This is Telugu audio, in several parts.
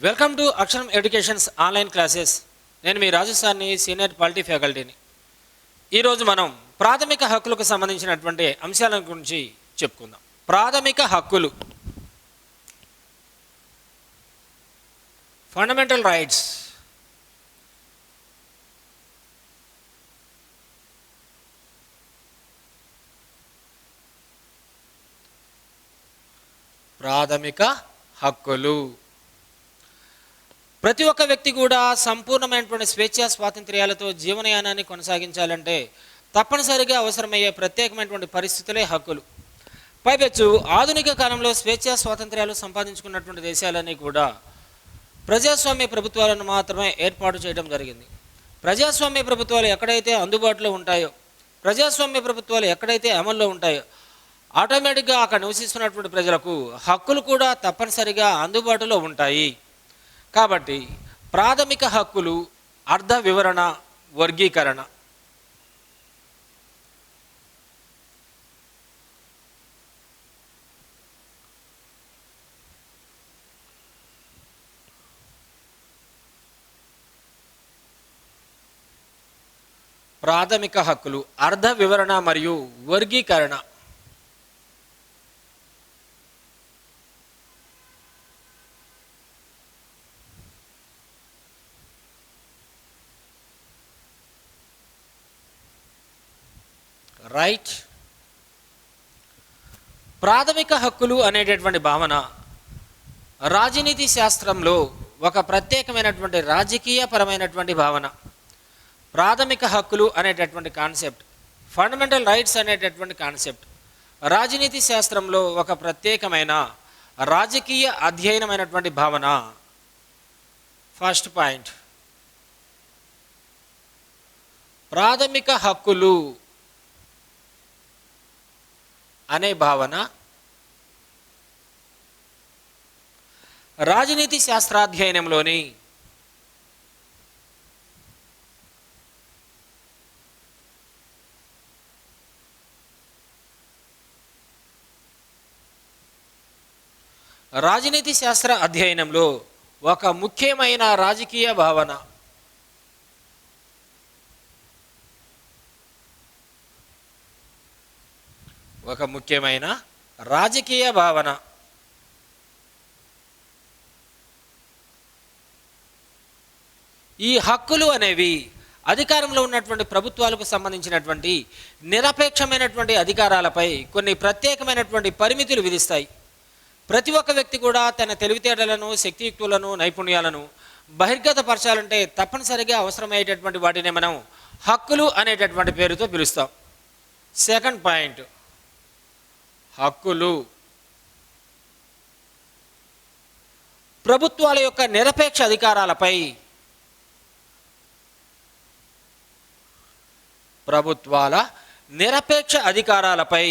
వెల్కమ్ టు అక్షరం ఎడ్యుకేషన్స్ ఆన్లైన్ క్లాసెస్. నేను మీ రాజస్థాన్ని సీనియర్ పాలిటీ ఫ్యాకల్టీని. ఈరోజు మనం ప్రాథమిక హక్కులకు సంబంధించినటువంటి అంశాల గురించి చెప్పుకుందాం. ప్రాథమిక హక్కులు, ఫండమెంటల్ రైట్స్. ప్రాథమిక హక్కులు ప్రతి ఒక్క వ్యక్తి కూడా సంపూర్ణమైనటువంటి స్వేచ్ఛా స్వాతంత్ర్యాలతో జీవనయానాన్ని కొనసాగించాలంటే తప్పనిసరిగా అవసరమయ్యే ప్రత్యేకమైనటువంటి పరిస్థితులే హక్కులు. పైపెచ్చు ఆధునిక కాలంలో స్వేచ్ఛా స్వాతంత్ర్యాలు సంపాదించుకున్నటువంటి దేశాలన్నీ కూడా ప్రజాస్వామ్య ప్రభుత్వాలను మాత్రమే ఏర్పాటు చేయడం జరిగింది. ప్రజాస్వామ్య ప్రభుత్వాలు ఎక్కడైతే అందుబాటులో ఉంటాయో, ప్రజాస్వామ్య ప్రభుత్వాలు ఎక్కడైతే అమల్లో ఉంటాయో, ఆటోమేటిక్గా అక్కడ నివసిస్తున్నటువంటి ప్రజలకు హక్కులు కూడా తప్పనిసరిగా అందుబాటులో ఉంటాయి. కాబట్టి ప్రాథమిక హక్కులు, అర్థ వివరణ, వర్గీకరణ. ప్రాథమిక హక్కులు, అర్థ వివరణ మరియు వర్గీకరణ. రైట్. ప్రాథమిక హక్కులు అనేటటువంటి భావన రాజనీతి శాస్త్రంలో ఒక ప్రత్యేకమైనటువంటి రాజకీయపరమైనటువంటి భావన. ప్రాథమిక హక్కులు అనేటటువంటి కాన్సెప్ట్, ఫండమెంటల్ రైట్స్ అనేటటువంటి కాన్సెప్ట్ రాజనీతి శాస్త్రంలో ఒక ప్రత్యేకమైన రాజకీయ అధ్యయనమైనటువంటి భావన. ఫస్ట్ పాయింట్, ప్రాథమిక హక్కులు అనే భావన రాజనీతి శాస్త్రాధ్యయనంలోని రాజనీతి శాస్త్ర అధ్యయనంలో ఒక ముఖ్యమైన రాజకీయ భావన. ఒక ముఖ్యమైన రాజకీయ భావన. ఈ హక్కులు అనేవి అధికారంలో ఉన్నటువంటి ప్రభుత్వాలకు సంబంధించినటువంటి నిరపేక్షమైనటువంటి అధికారాలపై కొన్ని ప్రత్యేకమైనటువంటి పరిమితులు విధిస్తాయి. ప్రతి ఒక్క వ్యక్తి కూడా తన తెలివితేటలను, శక్తియుక్తులను, నైపుణ్యాలను బహిర్గతపరచాలంటే తప్పనిసరిగా అవసరమయ్యేటటువంటి వాటిని మనం హక్కులు అనేటటువంటి పేరుతో పిలుస్తాం. సెకండ్ పాయింట్, హక్కులు ప్రభుత్వాల యొక్క నిరపేక్ష అధికారాలపై, ప్రభుత్వాల నిరపేక్ష అధికారాలపై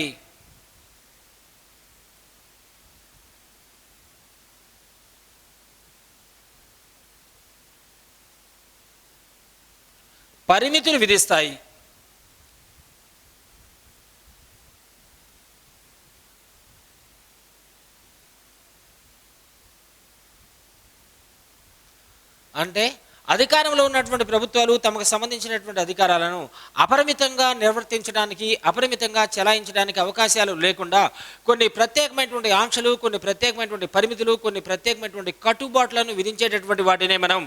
పరిమితులు విధిస్తాయి. అంటే అధికారంలో ఉన్నటువంటి ప్రభుత్వాలు తమకు సంబంధించినటువంటి అధికారాలను అపరిమితంగా నిర్వర్తించడానికి, అపరిమితంగా చెలాయించడానికి అవకాశాలు లేకుండా కొన్ని ప్రత్యేకమైనటువంటి ఆంక్షలు, కొన్ని ప్రత్యేకమైనటువంటి పరిమితులు, కొన్ని ప్రత్యేకమైనటువంటి కట్టుబాట్లను విధించేటటువంటి వాటినే మనం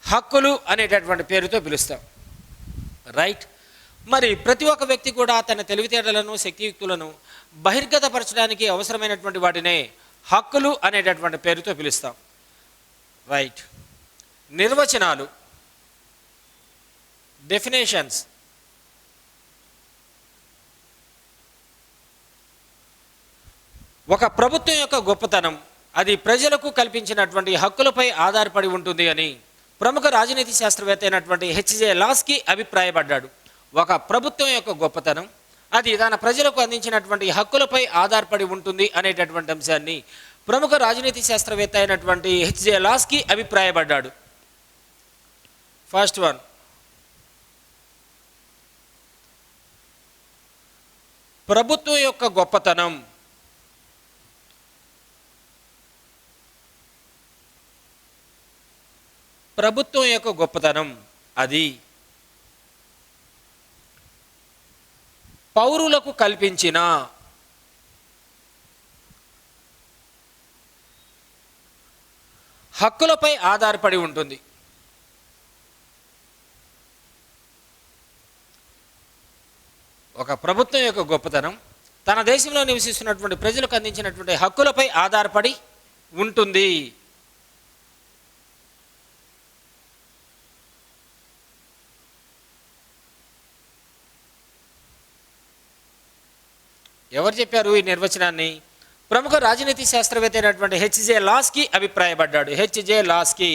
హక్కులు అనేటటువంటి పేరుతో పిలుస్తాం. రైట్. మరి ప్రతి ఒక్క వ్యక్తి కూడా తన తెలివితేటలను, శక్తియుక్తులను బహిర్గతపరచడానికి అవసరమైనటువంటి వాటినే హక్కులు అనేటటువంటి పేరుతో పిలుస్తాం. రైట్. నిర్వచనాలు, డెఫినేషన్స్. ఒక ప్రభుత్వం యొక్క గొప్పతనం అది ప్రజలకు కల్పించినటువంటి హక్కులపై ఆధారపడి ఉంటుంది అని ప్రముఖ రాజనీతి శాస్త్రవేత్త అయినటువంటి హెచ్జే లాస్కీ అభిప్రాయపడ్డాడు. ఒక ప్రభుత్వం యొక్క గొప్పతనం అది తన ప్రజలకు అందించినటువంటి హక్కులపై ఆధారపడి ఉంటుంది అనేటటువంటి అంశాన్ని ప్రముఖ రాజనీతి శాస్త్రవేత్త అయినటువంటి హెచ్జే లాస్కీ అభిప్రాయపడ్డాడు. ఫస్ట్ వన్, ప్రభుత్వం యొక్క గొప్పతనం ప్రభుత్వం యొక్క గొప్పతనం అది పౌరులకు కల్పించిన హక్కులపై ఆధారపడి ఉంటుంది. ఒక ప్రభుత్వం యొక్క గొప్పతనం తన దేశంలో నివసిస్తున్నటువంటి ప్రజలకు అందించినటువంటి హక్కులపై ఆధారపడి ఉంటుంది. ఎవరు చెప్పారు ఈ నిర్వచనాన్ని? ప్రముఖ రాజనీతి శాస్త్రవేత్త అయినటువంటి హెచ్జే లాస్కీ అభిప్రాయపడ్డాడు. H J Laski.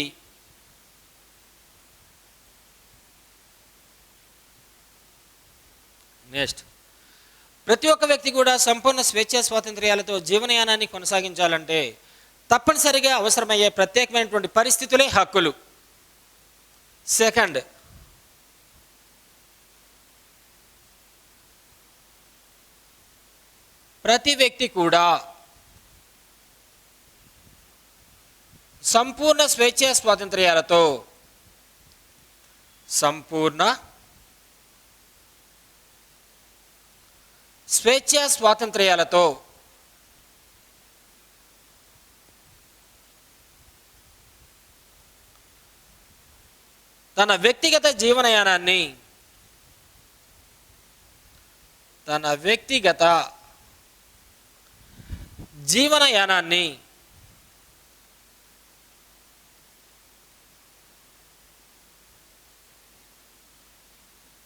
నెక్స్ట్, ప్రతి ఒక్క వ్యక్తి కూడా సంపూర్ణ స్వేచ్ఛా స్వాతంత్ర్యాలతో జీవనయానాన్ని కొనసాగించాలంటే తప్పనిసరిగా అవసరమయ్యే ప్రత్యేకమైనటువంటి పరిస్థితులే హక్కులు. సెకండ్, ప్రతి వ్యక్తి కూడా సంపూర్ణ స్వేచ్ఛా స్వాతంత్ర్యాలతో తన వ్యక్తిగత జీవనయానాన్ని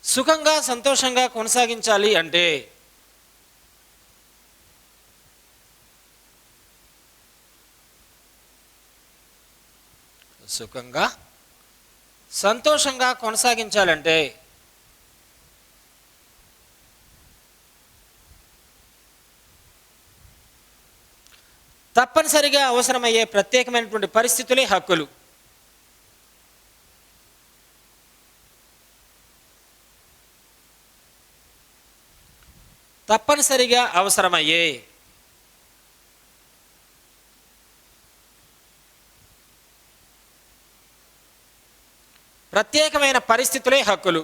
సుఖంగా సంతోషంగా కొనసాగించాలి అంటే తప్పనిసరిగా అవసరమయ్యే ప్రత్యేకమైనటువంటి పరిస్థితులే హక్కులు. తప్పనిసరిగా అవసరమయ్యే ప్రత్యేకమైన పరిస్థితులే హక్కులు.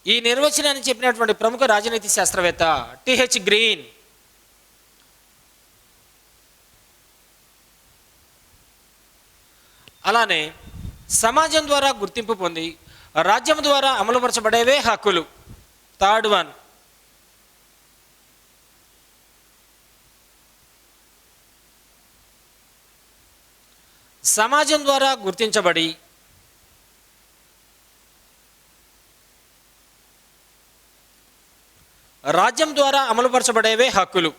ఈ నిర్వచనాన్ని చెప్పినటువంటి ప్రముఖ రాజనీతి శాస్త్రవేత్త టిహెచ్ గ్రీన్. అలానే సమాజం ద్వారా గుర్తింపు పొంది రాజ్యం ద్వారా అమలుపరచబడేవే హక్కులు. థర్డ్ వన్, సమాజం ద్వారా గుర్తించబడి రాజ్యం ద్వారా అమలుపరచబడేవే హక్కులు.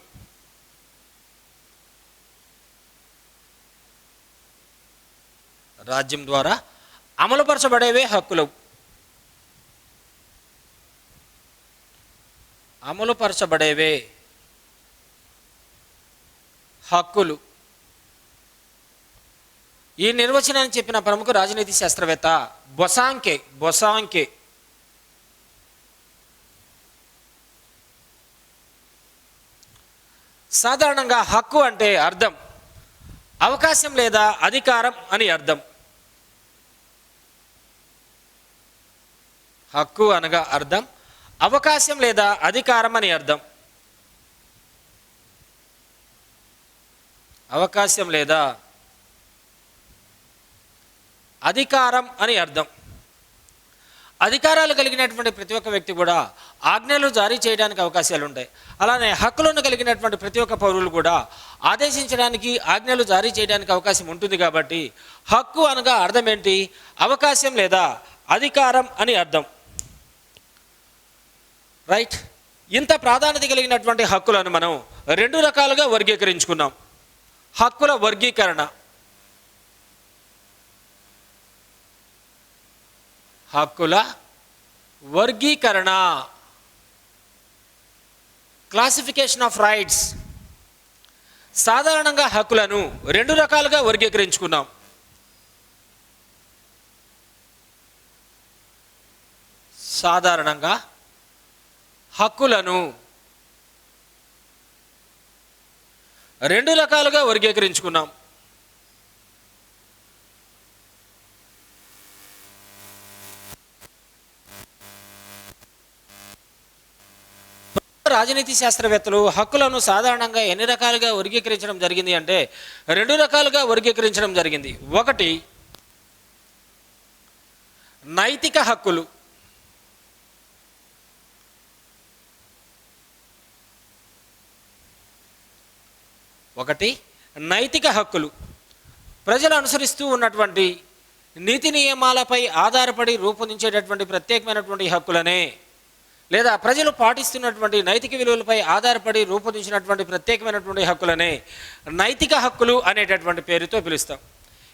రాజ్యం ద్వారా అమలుపరచబడేవే హక్కులు. అమలుపరచబడేవే హక్కులు. ఈ నిర్వచనాన్ని చెప్పిన ప్రముఖ రాజనీతి శాస్త్రవేత్త బొసాంకే. సాధారణంగా హక్కు అంటే అర్థం అవకాశం లేదా అధికారం అని అర్థం. హక్కు అనగా అర్థం అవకాశం లేదా అధికారం అని అర్థం. అవకాశం లేదా అధికారం అని అర్థం. అధికారాలు కలిగినటువంటి ప్రతి ఒక్క వ్యక్తి కూడా ఆజ్ఞలు జారీ చేయడానికి అవకాశాలు ఉంటాయి. అలానే హక్కులను కలిగినటువంటి ప్రతి ఒక్క పౌరులు కూడా ఆదేశించడానికి ఆజ్ఞలు జారీ చేయడానికి అవకాశం ఉంటుంది. కాబట్టి హక్కు అనగా అర్థం ఏంటి? అవకాశం లేదా అధికారం అని అర్థం. రైట్. ఇంత ప్రాధాన్యత కలిగినటువంటి హక్కులను మనం రెండు రకాలుగా వర్గీకరించుకున్నాం. హక్కుల వర్గీకరణ. Classification of rights. సాధారణంగా హక్కులను రెండు రకాలుగా వర్గీకరించుకున్నాం. సాధారణంగా హక్కులను రెండు రకాలుగా వర్గీకరించుకున్నాం. రాజనీతి శాస్త్రవేత్తలు హక్కులను సాధారణంగా ఎన్ని రకాలుగా వర్గీకరించడం జరిగింది అంటే రెండు రకాలుగా వర్గీకరించడం జరిగింది. ఒకటి నైతిక హక్కులు, ప్రజలు అనుసరిస్తూ ఉన్నటువంటి నీతి నియమాలపై ఆధారపడి రూపొందించేటటువంటి ప్రత్యేకమైనటువంటి హక్కులనే, లేదా ప్రజలు పాటిస్తున్నటువంటి నైతిక విలువలపై ఆధారపడి రూపొందించినటువంటి ప్రత్యేకమైనటువంటి హక్కులనే నైతిక హక్కులు అనేటటువంటి పేరుతో పిలుస్తాం.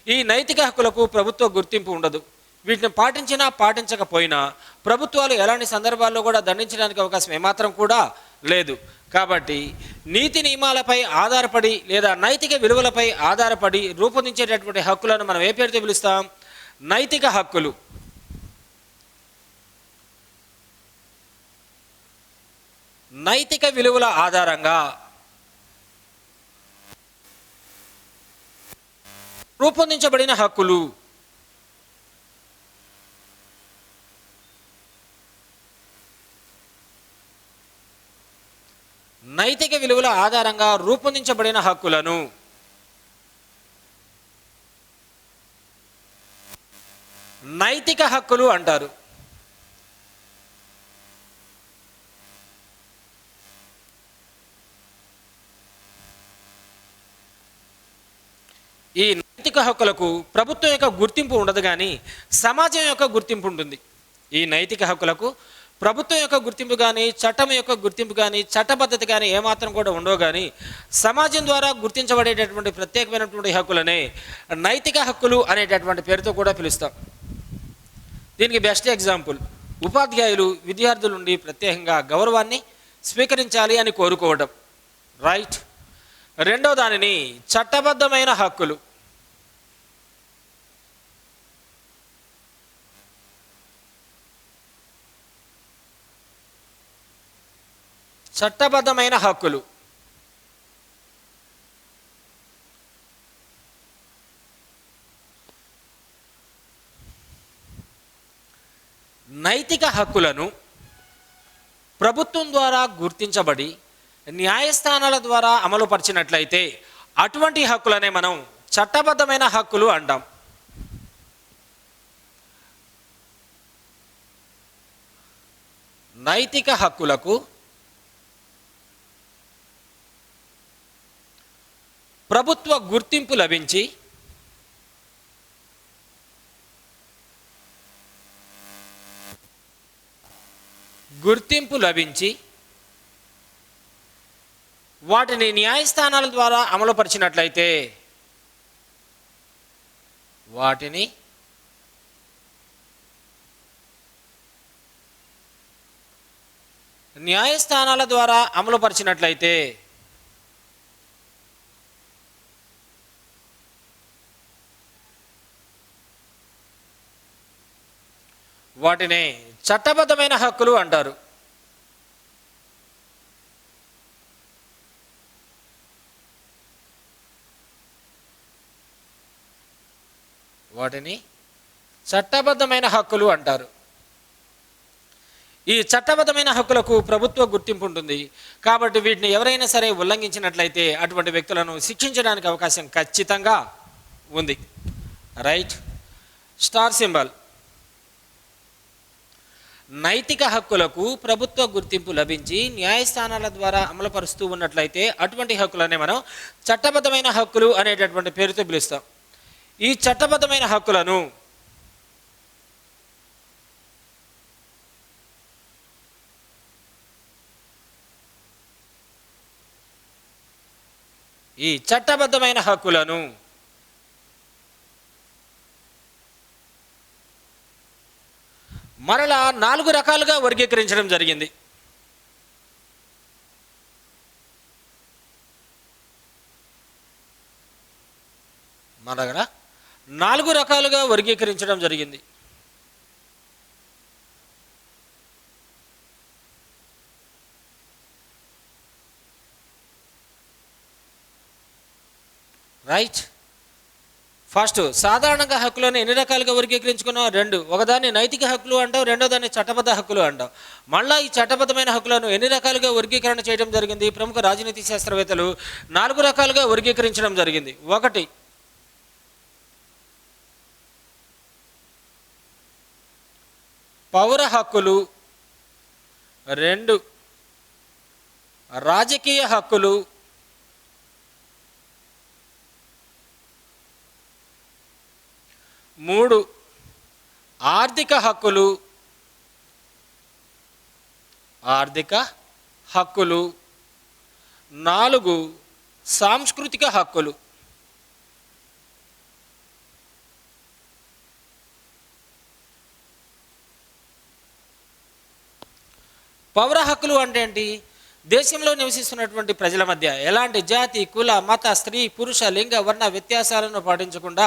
ఈ నైతిక హక్కులకు ప్రభుత్వ గుర్తింపు ఉండదు. వీటిని పాటించినా పాటించకపోయినా ప్రభుత్వాలు ఎలాంటి సందర్భాల్లో కూడా దండించడానికి అవకాశం ఏమాత్రం కూడా లేదు. కాబట్టి నీతి నియమాలపై ఆధారపడి లేదా నైతిక విలువలపై ఆధారపడి రూపొందించేటటువంటి హక్కులను మనం ఏ పేరుతో పిలుస్తాం? నైతిక హక్కులు. నైతిక విలువల ఆధారంగా రూపొందించబడిన హక్కులు. నైతిక విలువల ఆధారంగా రూపొందించబడిన హక్కులను నైతిక హక్కులు అంటారు. ఈ నైతిక హక్కులకు ప్రభుత్వం యొక్క గుర్తింపు ఉండదు, కానీ సమాజం యొక్క గుర్తింపు ఉంటుంది. ఈ నైతిక హక్కులకు ప్రభుత్వం యొక్క గుర్తింపు కానీ, చట్టం యొక్క గుర్తింపు కానీ, చట్టబద్ధత కానీ ఏమాత్రం కూడా ఉండవు, కానీ సమాజం ద్వారా గుర్తించబడేటటువంటి ప్రత్యేకమైనటువంటి హక్కులనే నైతిక హక్కులు అనేటటువంటి పేరుతో కూడా పిలుస్తాం. దీనికి బెస్ట్ ఎగ్జాంపుల్ ఉపాధ్యాయులు విద్యార్థుల నుండి ప్రత్యేకంగా గౌరవాన్ని స్వీకరించాలి అని కోరుకోవడం, రైట్. రెండో దానిని చట్టబద్ధమైన హక్కులు. చట్టబద్ధమైన హక్కులు. నైతిక హక్కులను ప్రభుత్వం ద్వారా గుర్తించబడి న్యాయస్థానాల ద్వారా అమలుపరిచినట్లయితే అటువంటి హక్కులనే మనం చట్టబద్ధమైన హక్కులు అంటాం. నైతిక హక్కులకు ప్రభుత్వ గుర్తింపు లభించి వాటిని న్యాయస్థానాల ద్వారా అమలుపరిచినట్లయితే వాటిని చట్టబద్ధమైన హక్కులు అంటారు. ఈ చట్టబద్ధమైన హక్కులకు ప్రభుత్వ గుర్తింపు ఉంటుంది. కాబట్టి వీటిని ఎవరైనా సరే ఉల్లంఘించినట్లయితే అటువంటి వ్యక్తులను శిక్షించడానికి అవకాశం ఖచ్చితంగా ఉంది, రైట్. Star symbol. నైతిక హక్కులకు ప్రభుత్వ గుర్తింపు లభించి న్యాయస్థానాల ద్వారా అమలుపరుస్తూ ఉన్నట్లయితే అటువంటి హక్కులనే మనం చట్టబద్ధమైన హక్కులు అనేటటువంటి పేరుతో పిలుస్తాం. ఈ చట్టబద్ధమైన హక్కులను మరలా 4 రకాలుగా వర్గీకరించడం జరిగింది. రైట్. ఫస్ట్, సాధారణంగా హక్కులను ఎన్ని రకాలుగా వర్గీకరించుకున్నాం? రెండు. ఒకదాన్ని నైతిక హక్కులు అంటాం, రెండో దాన్ని చట్టబద్ధ హక్కులు అంటాం. మళ్ళీ ఈ చట్టబద్ధమైన హక్కులను ఎన్ని రకాలుగా వర్గీకరణ చేయడం జరిగింది? ప్రముఖ రాజనీతి శాస్త్రవేత్తలు 4 రకాలుగా వర్గీకరించడం జరిగింది. 1, పౌర హక్కులు. 2, రాజకీయ హక్కులు. 3, ఆర్థిక హక్కులు. 4, సాంస్కృతిక హక్కులు. పౌర హక్కులు అంటే ఏంటి? దేశంలో నివసిస్తున్నటువంటి ప్రజల మధ్య ఎలాంటి జాతి, కుల, మత, స్త్రీ, పురుష, లింగ, వర్ణ వ్యత్యాసాలను పాటించకుండా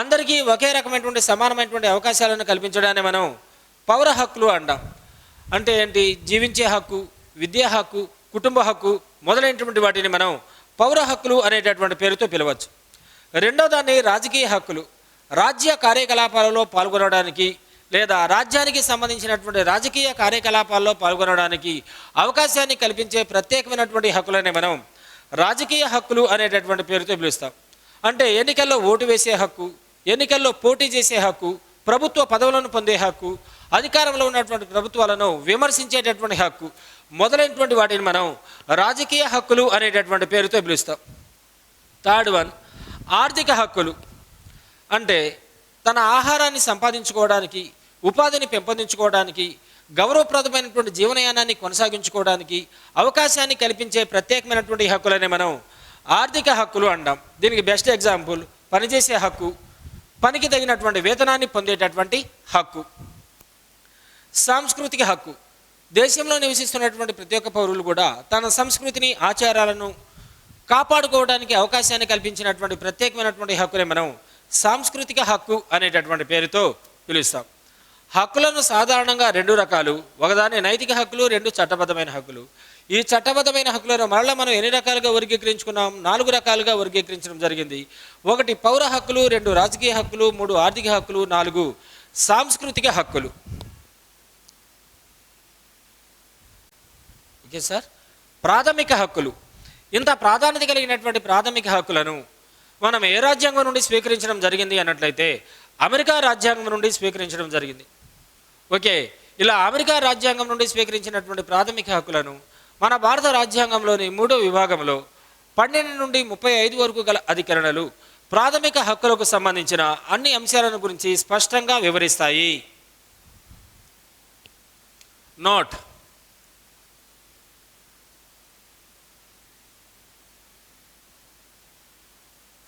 అందరికీ ఒకే రకమైనటువంటి సమానమైనటువంటి అవకాశాలను కల్పించడాన్ని మనం పౌర హక్కులు అంటాం. అంటే ఏంటి? జీవించే హక్కు, విద్యా హక్కు, కుటుంబ హక్కు మొదలైనటువంటి వాటిని మనం పౌర హక్కులు అనేటటువంటి పేరుతో పిలవచ్చు. రెండో దాన్ని రాజకీయ హక్కులు. రాజ్య కార్యకలాపాలలో పాల్గొనడానికి లేదా రాజ్యానికి సంబంధించినటువంటి రాజకీయ కార్యకలాపాల్లో పాల్గొనడానికి అవకాశాన్ని కల్పించే ప్రత్యేకమైనటువంటి హక్కులనే మనం రాజకీయ హక్కులు అనేటటువంటి పేరుతో పిలుస్తాం. అంటే ఎన్నికల్లో ఓటు వేసే హక్కు, ఎన్నికల్లో పోటీ చేసే హక్కు, ప్రభుత్వ పదవులను పొందే హక్కు, అధికారంలో ఉన్నటువంటి ప్రభుత్వాలను విమర్శించేటటువంటి హక్కు మొదలైనటువంటి వాటిని మనం రాజకీయ హక్కులు అనేటటువంటి పేరుతో పిలుస్తాం. 3, ఆర్థిక హక్కులు. అంటే తన ఆహారాన్ని సంపాదించుకోవడానికి, ఉపాధిని పెంపొందించుకోవడానికి, గౌరవప్రదమైనటువంటి జీవనయానాన్ని కొనసాగించుకోవడానికి అవకాశాన్ని కల్పించే ప్రత్యేకమైనటువంటి హక్కులనే మనం ఆర్థిక హక్కులు అంటాం. దీనికి బెస్ట్ ఎగ్జాంపుల్ పనిచేసే హక్కు, పనికి తగినటువంటి వేతనాన్ని పొందేటటువంటి హక్కు. సాంస్కృతిక హక్కు. దేశంలో నివసిస్తున్నటువంటి ప్రతి ఒక్క పౌరులు కూడా తన సంస్కృతిని, ఆచారాలను కాపాడుకోవడానికి అవకాశాన్ని కల్పించినటువంటి ప్రత్యేకమైనటువంటి హక్కునే మనం సాంస్కృతిక హక్కు అనేటటువంటి పేరుతో పిలుస్తాం. హక్కులను సాధారణంగా 2 రకాలు. ఒకదాన్ని నైతిక హక్కులు, 2 చట్టబద్ధమైన హక్కులు. ఈ చట్టబద్ధమైన హక్కులను మరలా మనం ఎన్ని రకాలుగా వర్గీకరించుకున్నాం? 4 రకాలుగా వర్గీకరించడం జరిగింది. 1, పౌర హక్కులు. 2, రాజకీయ హక్కులు. 3, ఆర్థిక హక్కులు. 4, సాంస్కృతిక హక్కులు. Okay sir. ప్రాథమిక హక్కులు. ఇంత ప్రాధాన్యత కలిగినటువంటి ప్రాథమిక హక్కులను మనం ఏ రాజ్యాంగం నుండి స్వీకరించడం జరిగింది అన్నట్లయితే అమెరికా రాజ్యాంగం నుండి స్వీకరించడం జరిగింది. ఓకే, ఇలా అమెరికా రాజ్యాంగం నుండి స్వీకరించినటువంటి ప్రాథమిక హక్కులను మన భారత రాజ్యాంగంలోని 3వ విభాగంలో 12 నుండి 35 వరకు గల అధికరణలు ప్రాథమిక హక్కులకు సంబంధించిన అన్ని అంశాలను గురించి స్పష్టంగా వివరిస్తాయి. నోట్: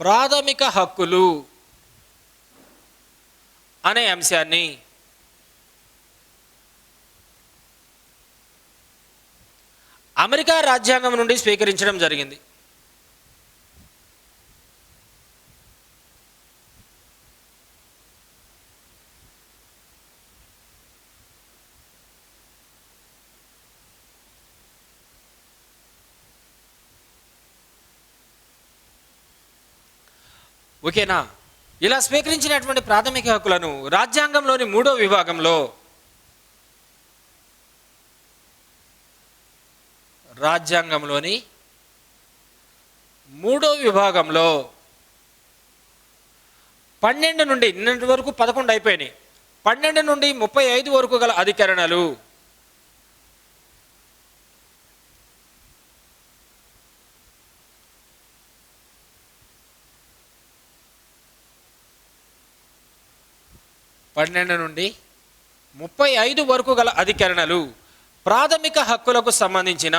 ప్రాథమిక హక్కులు అనే అంశాన్ని అమెరికా రాజ్యాంగం నుండి స్వీకరించడం జరిగింది. ఓకేనా? ఇలా స్వీకరించినటువంటి ప్రాథమిక హక్కులను రాజ్యాంగంలోని 3వ విభాగంలో రాజ్యాంగంలోని 3వ విభాగంలో 12 నుండి నిన్నటి వరకు 11 అయిపోయినాయి. 12 నుండి 35 వరకు గల అధికరణలు నుండి 35 వరకు గల అధికరణలు ప్రాథమిక హక్కులకు సంబంధించిన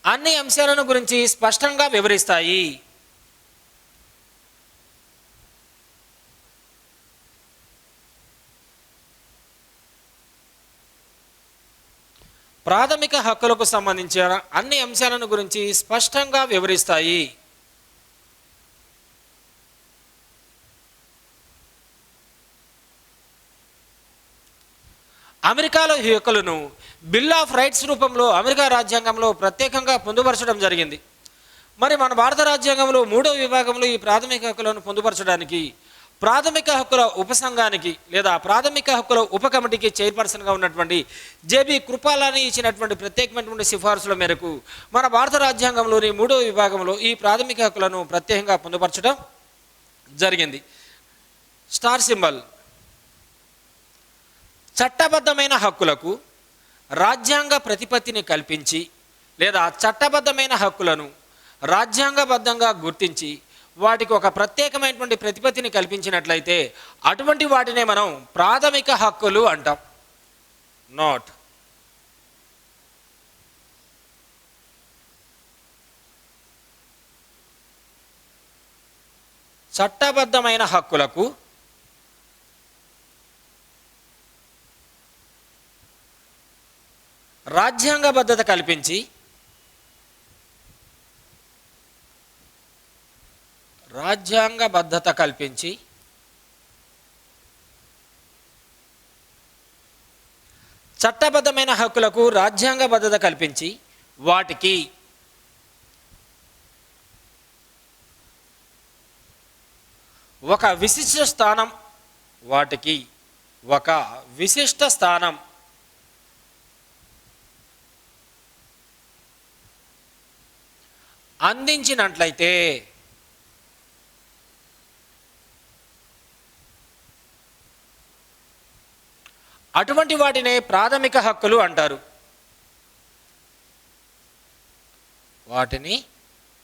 అన్ని అంశాలను గురించి స్పష్టంగా వివరిస్తాయి. ప్రాథమిక హక్కులకు సంబంధించిన అన్ని అంశాలను గురించి స్పష్టంగా వివరిస్తాయి. అమెరికాలో ఈ హక్కులను బిల్ ఆఫ్ రైట్స్ రూపంలో అమెరికా రాజ్యాంగంలో ప్రత్యేకంగా పొందుపరచడం జరిగింది. మరి మన భారత రాజ్యాంగంలో 3వ విభాగంలో ఈ ప్రాథమిక హక్కులను పొందుపరచడానికి ప్రాథమిక హక్కుల ఉపసంఘానికి లేదా ప్రాథమిక హక్కుల ఉప కమిటీకి చైర్పర్సన్గా ఉన్నటువంటి జేబీ కృపాలాని ఇచ్చినటువంటి ప్రత్యేకమైనటువంటి సిఫార్సుల మేరకు మన భారత రాజ్యాంగంలోని 3వ విభాగంలో ఈ ప్రాథమిక హక్కులను ప్రత్యేకంగా పొందుపరచడం జరిగింది. Star symbol. చట్టబద్ధమైన హక్కులకు రాజ్యాంగ ప్రతిపత్తిని కల్పించి లేదా చట్టబద్ధమైన హక్కులను రాజ్యాంగబద్ధంగా గుర్తించి వాటికి ఒక ప్రత్యేకమైనటువంటి ప్రతిపత్తిని కల్పించినట్లయితే అటువంటి వాటినే మనం ప్రాథమిక హక్కులు అంటాం. నోట్. చట్టబద్ధమైన హక్కులకు రాజ్యాంగబద్ధత కల్పించి చట్టబద్ధమైన హక్కులకు రాజ్యాంగబద్ధత కల్పించి వాటికి ఒక విశిష్ట స్థానం అందించినట్లయితే అటువంటి వాటినే ప్రాథమిక హక్కులు అంటారు. వాటిని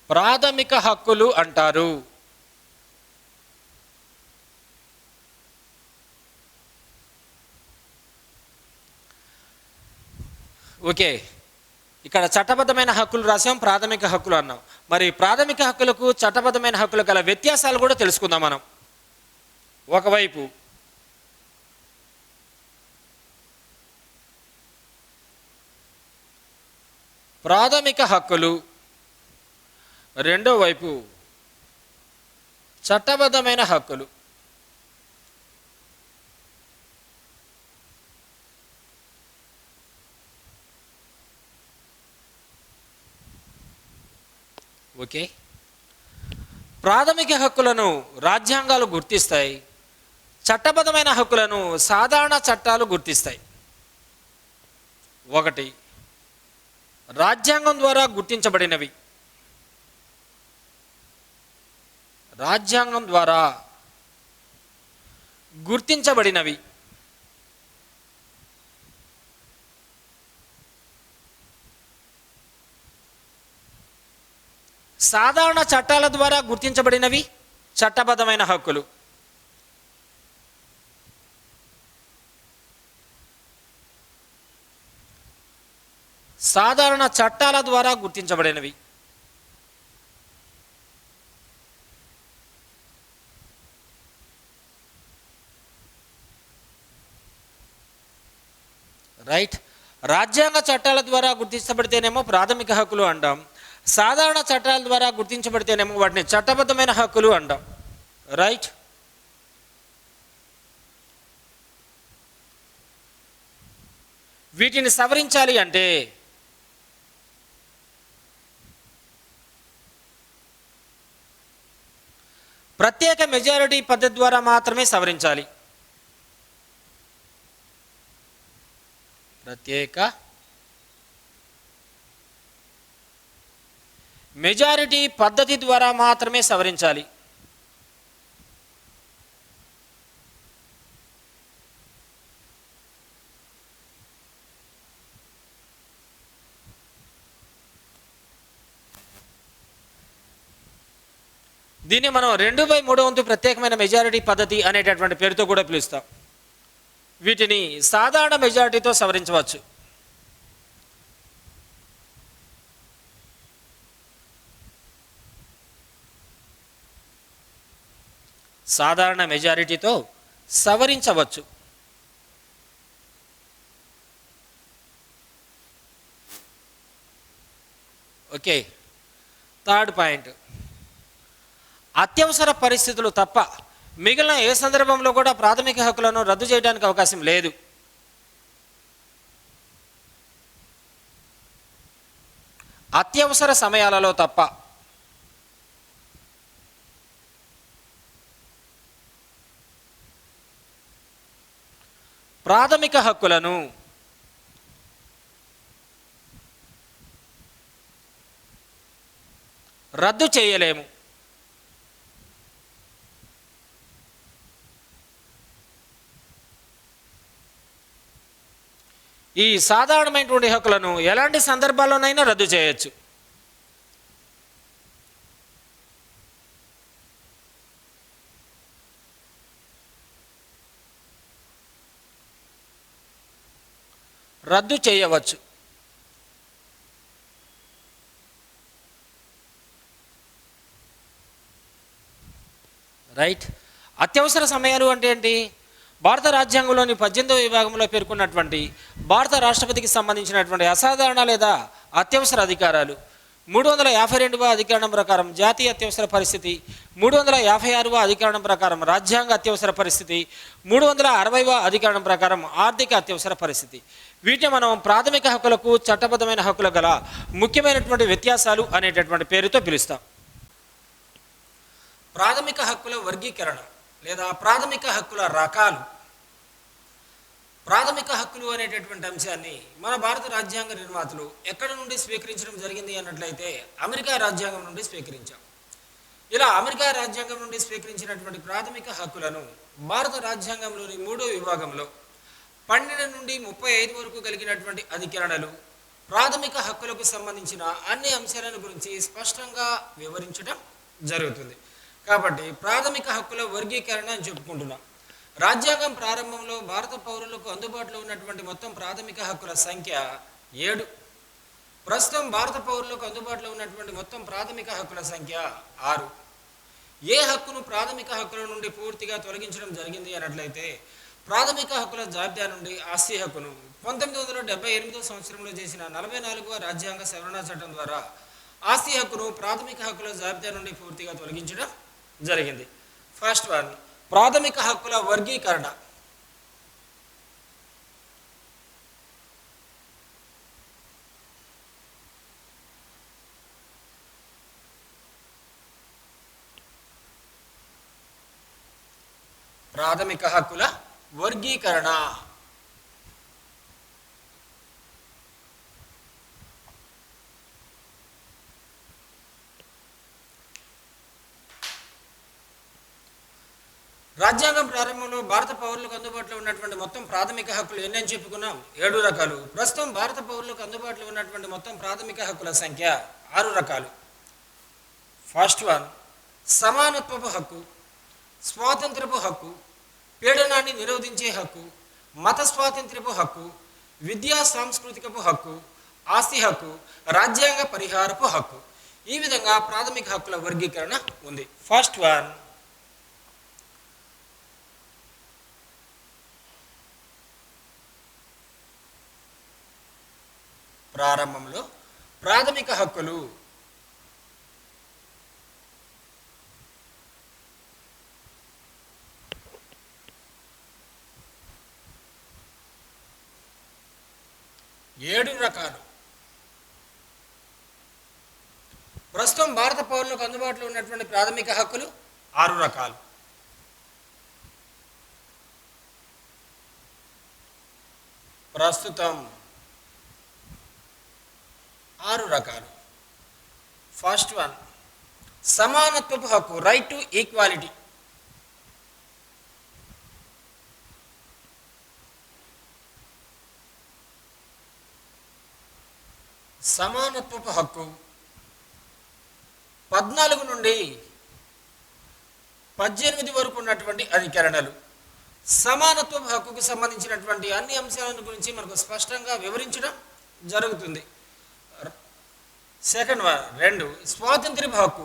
ప్రాథమిక హక్కులు అంటారు. ఓకే, ఇక్కడ చట్టబద్ధమైన హక్కులు రాసాం, ప్రాథమిక హక్కులు అన్నాం. మరి ప్రాథమిక హక్కులకు చట్టబద్ధమైన హక్కులకు గల వ్యత్యాసాలు కూడా తెలుసుకుందాం మనం. ఒకవైపు ప్రాథమిక హక్కులు, రెండో వైపు చట్టబద్ధమైన హక్కులు. ఓకే, ప్రాథమిక హక్కులను రాజ్యాంగాలు గుర్తిస్తాయి, చట్టబద్ధమైన హక్కులను సాధారణ చట్టాలు గుర్తిస్తాయి. ఒకటి, రాజ్యాంగం ద్వారా గుర్తించబడినవి. రాజ్యాంగం ద్వారా గుర్తించబడినవి. సాధారణ చట్టాల ద్వారా గుర్తించబడినవి చట్టబద్ధమైన హక్కులు. సాధారణ చట్టాల ద్వారా గుర్తించబడినవి. రైట్. రాజ్యాంగ చట్టాల ద్వారా గుర్తించబడితేనేమో ప్రాథమిక హక్కులు అంటాం, సాధారణ చట్టాల ద్వారా గుర్తించబడితేనేమో వాటిని చట్టబద్ధమైన హక్కులు అంటాం. రైట్. వీటిని సవరించాలి అంటే ప్రత్యేక మెజారిటీ పద్ధతి ద్వారా మాత్రమే సవరించాలి. ప్రత్యేక మెజారిటీ పద్ధతి ద్వారా మాత్రమే సవరించాలి. దీన్ని మనం 2/3 ప్రత్యేకమైన మెజారిటీ పద్ధతి అనేటటువంటి పేరుతో కూడా పిలుస్తాం. వీటిని సాధారణ మెజారిటీతో సవరించవచ్చు. సాధారణ మెజారిటీతో సవరించవచ్చు. ఓకే, థర్డ్ పాయింట్, అత్యవసర పరిస్థితులు తప్ప మిగిలిన ఏ సందర్భంలో కూడా ప్రాథమిక హక్కులను రద్దు చేయడానికి అవకాశం లేదు. అత్యవసర సమయాలలో తప్ప ప్రాథమిక హక్కులను రద్దు చేయలేము. ఈ సాధారణమైనటువంటి హక్కులను ఎలాంటి సందర్భాల్లోనైనా రద్దు చేయొచ్చు. రద్దు చేయవచ్చు. రైట్. అత్యవసర సమయాలు అంటే ఏంటి? భారత రాజ్యాంగంలోని 18వ విభాగంలో పేర్కొన్నటువంటి భారత రాష్ట్రపతికి సంబంధించినటువంటి అసాధారణ లేదా అత్యవసర అధికారాలు 352వ అధికరణం ప్రకారం జాతీయ అత్యవసర పరిస్థితి, 356వ అధికరణం ప్రకారం రాజ్యాంగ అత్యవసర పరిస్థితి, 360వ అధికరణం ప్రకారం ఆర్థిక అత్యవసర పరిస్థితి. వీటిని మనం ప్రాథమిక హక్కులకు చట్టబద్ధమైన హక్కులకు గల ముఖ్యమైనటువంటి వ్యత్యాసాలు అనేటటువంటి పేరుతో పిలుస్తాం. ప్రాథమిక హక్కుల వర్గీకరణ లేదా ప్రాథమిక హక్కుల రకాలు. ప్రాథమిక హక్కులు అనేటటువంటి అంశాన్ని మన భారత రాజ్యాంగ నిర్మాతలు ఎక్కడి నుండి స్వీకరించడం జరిగింది అన్నట్లయితే అమెరికా రాజ్యాంగం నుండి స్వీకరించాం. ఇలా అమెరికా రాజ్యాంగం నుండి స్వీకరించినటువంటి ప్రాథమిక హక్కులను భారత రాజ్యాంగంలోని 3వ విభాగంలో 12 నుండి 35 వరకు కలిగినటువంటి అధికరణలు ప్రాథమిక హక్కులకు సంబంధించిన అన్ని అంశాలను గురించి స్పష్టంగా వివరించడం జరుగుతుంది. కాబట్టి ప్రాథమిక హక్కుల వర్గీకరణ అని చెప్పుకుంటున్నాం. రాజ్యాంగం ప్రారంభంలో భారత పౌరులకు అందుబాటులో ఉన్నటువంటి మొత్తం ప్రాథమిక హక్కుల సంఖ్య 7. ప్రస్తుతం భారత పౌరులకు అందుబాటులో ఉన్నటువంటి మొత్తం ప్రాథమిక హక్కుల సంఖ్య 6. ఏ హక్కును ప్రాథమిక హక్కుల నుండి పూర్తిగా తొలగించడం జరిగింది అన్నట్లయితే ప్రాథమిక హక్కుల జాబితా నుండి ఆస్తి హక్కును 1978 సంవత్సరంలో చేసిన 44వ రాజ్యాంగ సవరణ చట్టం ద్వారా ఆస్తి హక్కును ప్రాథమిక హక్కుల జాబితా నుండి పూర్తిగా తొలగించడం జరిగింది. ఫస్ట్ వన్, ప్రాథమిక హక్కుల వర్గీకరణ. ప్రాథమిక హక్కుల వర్గీకరణ. రాజ్యాంగం ప్రారంభంలో భారత పౌరులకు అందుబాటులో ఉన్నటువంటి మొత్తం ప్రాథమిక హక్కులు ఎన్ని చెప్పుకున్నాం? 7 రకాలు. ప్రస్తుతం భారత పౌరులకు అందుబాటులో ఉన్నటువంటి మొత్తం ప్రాథమిక హక్కుల సంఖ్య 6 రకాలు. ఫస్ట్ వన్, సమానత్వపు హక్కు, స్వాతంత్రపు హక్కు, పీడనాన్ని నిరోధించే హక్కు, మత స్వాతంత్రపు హక్కు, విద్యా సాంస్కృతికపు హక్కు, ఆస్తి హక్కు, రాజ్యాంగ పరిహారపు హక్కు. ఈ విధంగా ప్రాథమిక హక్కుల వర్గీకరణ ఉంది. ఫస్ట్ వన్, ప్రారంభంలో ప్రాథమిక హక్కులు. ఏడు రకాలు. ప్రస్తుతం భారత పౌరులకు అందుబాటులో ఉన్నటువంటి ప్రాథమిక హక్కులు 6 రకాలు. ప్రస్తుతం 6 రకాలు. ఫస్ట్ వన్, సమానత్వపు హక్కు, రైట్ టు ఈక్వాలిటీ. సమానత్వపు హక్కు 14 నుండి 18 వరకు ఉన్నటువంటి అధికరణలు సమానత్వపు హక్కుకు సంబంధించినటువంటి అన్ని అంశాలను గురించి మనకు స్పష్టంగా వివరించడం జరుగుతుంది. సెకండ్ వన్, 2, స్వాతంత్ర్యపు హక్కు.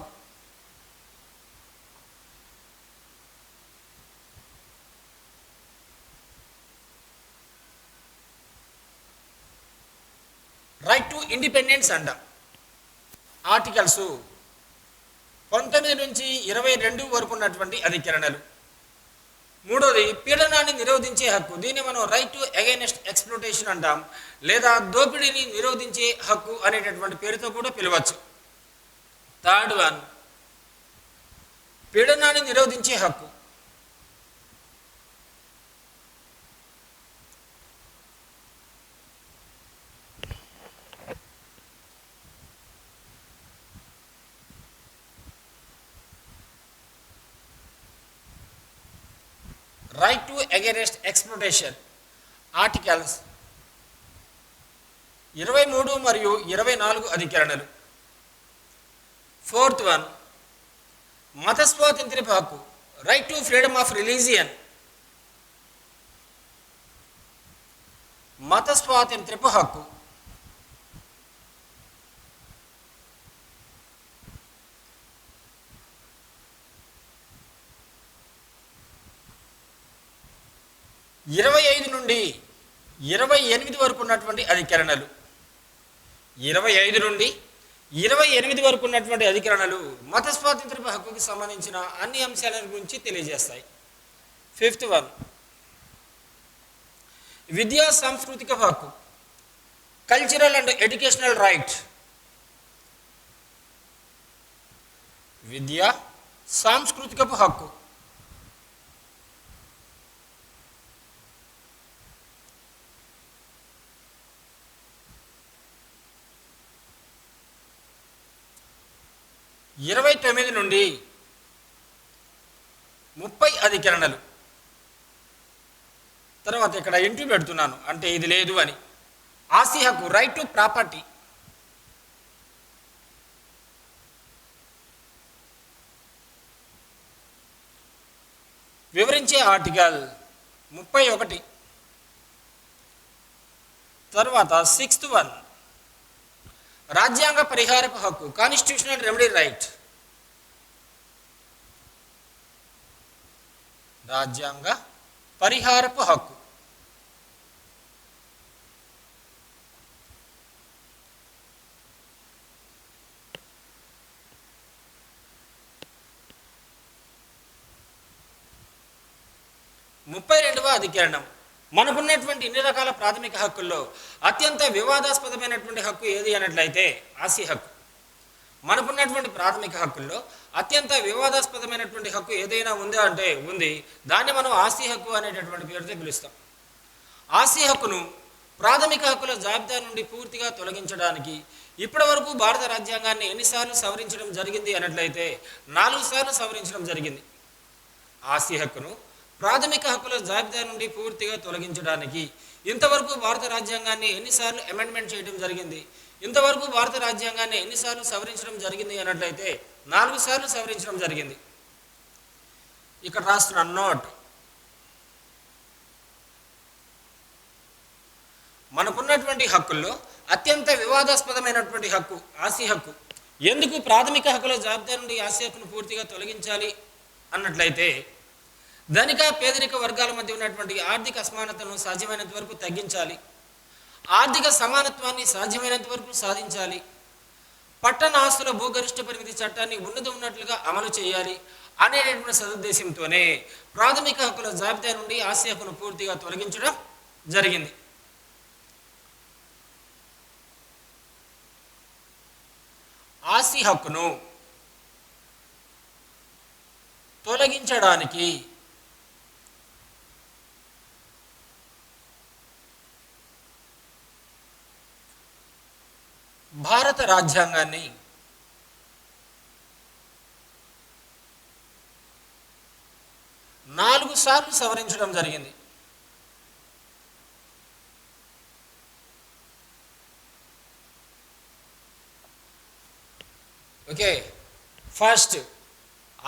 రైట్ టు ఇండిపెండెన్స్ అంటాం. ఆర్టికల్స్ 19 నుంచి 22 వరకు ఉన్నటువంటి అధికరణలు. మూడోది పీడనాన్ని నిరోధించే హక్కు. దీన్ని మనం రైట్ టు అగైనెస్ట్ ఎక్స్ప్లోటేషన్ అంటాం, లేదా దోపిడీని నిరోధించే హక్కు అనేటటువంటి పేరుతో కూడా పిలవచ్చు. థర్డ్ వన్ పీడనాన్ని నిరోధించే హక్కు. Right to against exploitation articles 23 మరియు 24 అధికరణలు. ఫోర్త్ వన్ మత స్వాతంత్ర్యపు హక్కు, right to freedom of religion. మత స్వాతంత్ర్యపు హక్కు. ఇరవై 25 నుండి 28 వరకు ఉన్నటువంటి అధికరణలు. 25 నుండి 28 వరకు ఉన్నటువంటి అధికరణలు మత స్వాతంత్ర్య హక్కుకి సంబంధించిన అన్ని అంశాల గురించి తెలియజేస్తాయి. ఫిఫ్త్ వన్ విద్యా సాంస్కృతిక హక్కు, కల్చరల్ అండ్ ఎడ్యుకేషనల్ రైట్. విద్యా సాంస్కృతికపు హక్కు. ఇరవై 29 నుండి 30 అధికరణలు. తర్వాత ఇక్కడ ఇంటూ పెడుతున్నాను, అంటే ఇది లేదు అని. ఆస్తి హక్కు, రైట్ టు ప్రాపర్టీ. వివరించే ఆర్టికల్ 31. తర్వాత 6th వన్ రాజ్యాంగ పరిహారపు హక్కు, కాన్స్టిట్యూషనల్ రెమెడీ రైట్. రాజ్యాంగ పరిహారపు హక్కు. ముప్పై 32వ అధికరణం. మనకున్నటువంటి ఇన్ని రకాల ప్రాథమిక హక్కుల్లో అత్యంత వివాదాస్పదమైనటువంటి హక్కు ఏది అన్నట్లయితే ఆస్తి హక్కు. మనకున్నటువంటి ప్రాథమిక హక్కుల్లో అత్యంత వివాదాస్పదమైనటువంటి హక్కు ఏదైనా ఉందా అంటే ఉంది. దాన్ని మనం ఆస్తి హక్కు అనేటటువంటి పేరుతో పిలుస్తాం. ఆస్తి హక్కును ప్రాథమిక హక్కుల జాబితా నుండి పూర్తిగా తొలగించడానికి ఇప్పటి వరకు భారత రాజ్యాంగాన్ని ఎన్నిసార్లు సవరించడం జరిగింది అన్నట్లయితే 4 సార్లు సవరించడం జరిగింది. ఆస్తి హక్కును ప్రాథమిక హక్కుల జాబితా నుండి పూర్తిగా తొలగించడానికి ఇంతవరకు భారత రాజ్యాంగాన్ని ఎన్నిసార్లు అమెండ్మెంట్ చేయడం జరిగింది, ఇంతవరకు భారత రాజ్యాంగాన్ని ఎన్నిసార్లు సవరించడం జరిగింది అన్నట్లయితే 4 సార్లు సవరించడం జరిగింది. ఇక్కడ రాస్తున్న నోట్, మనకున్నటువంటి హక్కుల్లో అత్యంత వివాదాస్పదమైనటువంటి హక్కు ఆస్తి హక్కు. ఎందుకు ప్రాథమిక హక్కుల జాబితా నుండి ఆస్తి హక్కును పూర్తిగా తొలగించాలి అన్నట్లయితే ధనిక పేదరిక వర్గాల మధ్య ఉన్నటువంటి ఆర్థిక అసమానతను సాధ్యమైనంత వరకు తగ్గించాలి, ఆర్థిక సమానత్వాన్ని సాధ్యమైనంత వరకు సాధించాలి, పట్టణ ఆస్తుల భూగరిష్ట పరిమితి చట్టాన్ని ఉన్నట్లుగా అమలు చేయాలి అనేటటువంటి సదుద్దేశంతోనే ప్రాథమిక హక్కుల జాబితా నుండి ఆస్తి హక్కును పూర్తిగా తొలగించడం జరిగింది. ఆస్తి హక్కును తొలగించడానికి భారత రాజ్యాంగాన్ని 4 సార్లు సవరించడం జరిగింది. ఓకే, ఫస్ట్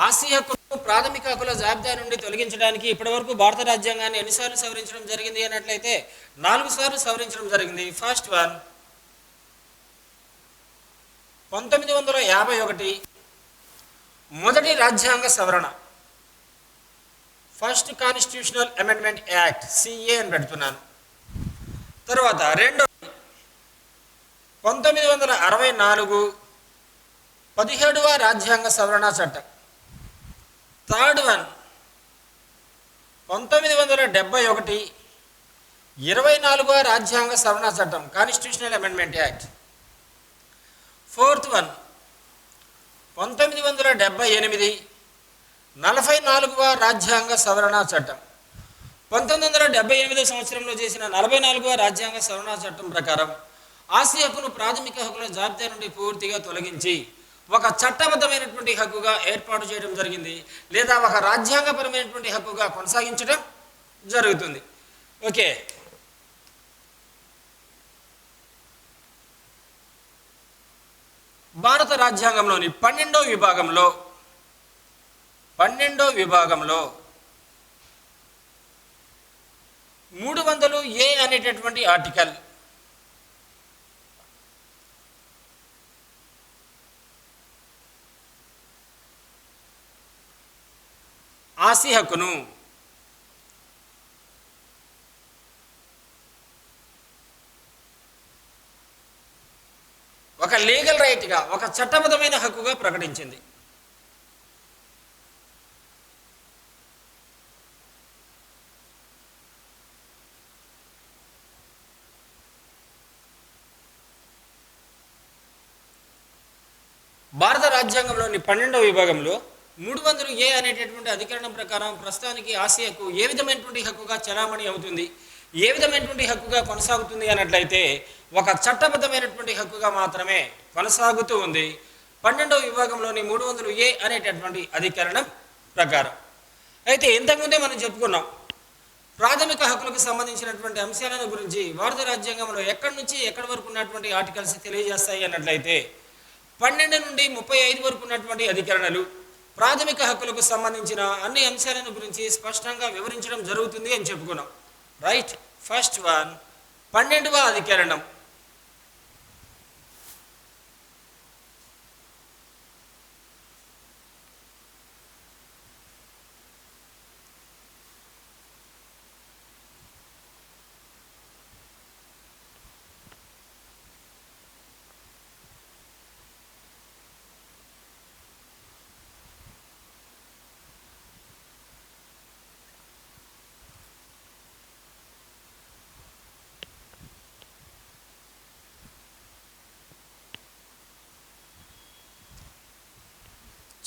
ఆస్తి హక్కును ప్రాథమిక హక్కుల జాబితా నుండి తొలగించడానికి ఇప్పటివరకు భారత రాజ్యాంగాన్ని ఎన్నిసార్లు సవరించడం జరిగింది అన్నట్లయితే 4 సార్లు సవరించడం జరిగింది. ఫస్ట్ వన్ 1951 మొదటి రాజ్యాంగ సవరణ, first constitutional amendment act, CA అని పెడుతున్నాను. తర్వాత రెండోది 1964 17వ రాజ్యాంగ సవరణ చట్టం. థర్డ్ వన్ 1971 24వ రాజ్యాంగ సవరణ చట్టం, constitutional amendment act. Fourth one 1978 44వ రాజ్యాంగ సవరణ చట్టం. 1978 సంవత్సరంలో చేసిన 44వ రాజ్యాంగ సవరణ చట్టం ప్రకారం ఆస్తి హక్కును ప్రాథమిక హక్కుల జాబితా నుండి పూర్తిగా తొలగించి ఒక చట్టబద్ధమైనటువంటి హక్కుగా ఏర్పాటు చేయడం జరిగింది, లేదా ఒక రాజ్యాంగపరమైనటువంటి హక్కుగా కొనసాగించడం జరుగుతుంది. ఓకే, భారత రాజ్యాంగంలోని 12వ విభాగంలో 300A అనేటటువంటి ఆర్టికల్ ఆస్తి హక్కును ఒక లీగల్ రైట్గా, ఒక చట్టబద్ధమైన హక్కుగా ప్రకటించింది. భారత రాజ్యాంగంలోని 12వ విభాగంలో 300A అనేటటువంటి అధికరణం ప్రకారం ప్రస్తుతానికి ఆస్తి హక్కు ఏ విధమైనటువంటి హక్కుగా చలామణి అవుతుంది, ఏ విధమైనటువంటి హక్కుగా కొనసాగుతుంది అన్నట్లయితే ఒక చట్టబద్ధమైనటువంటి హక్కుగా మాత్రమే కొనసాగుతూ ఉంది 12వ విభాగంలోని 300A అనేటటువంటి అధికరణం ప్రకారం. అయితే ఇంతకుముందే మనం చెప్పుకున్నాం, ప్రాథమిక హక్కులకు సంబంధించినటువంటి అంశాలను గురించి భారత రాజ్యాంగంలో ఎక్కడి నుంచి ఎక్కడి వరకు ఉన్నటువంటి ఆర్టికల్స్ తెలియజేస్తాయి అన్నట్లయితే 12 నుండి 35 వరకు ఉన్నటువంటి అధికరణలు ప్రాథమిక హక్కులకు సంబంధించిన అన్ని అంశాలను గురించి స్పష్టంగా వివరించడం జరుగుతుంది అని చెప్పుకున్నాం. రైట్, ఫస్ట్ వన్ 12వ అధికరణం.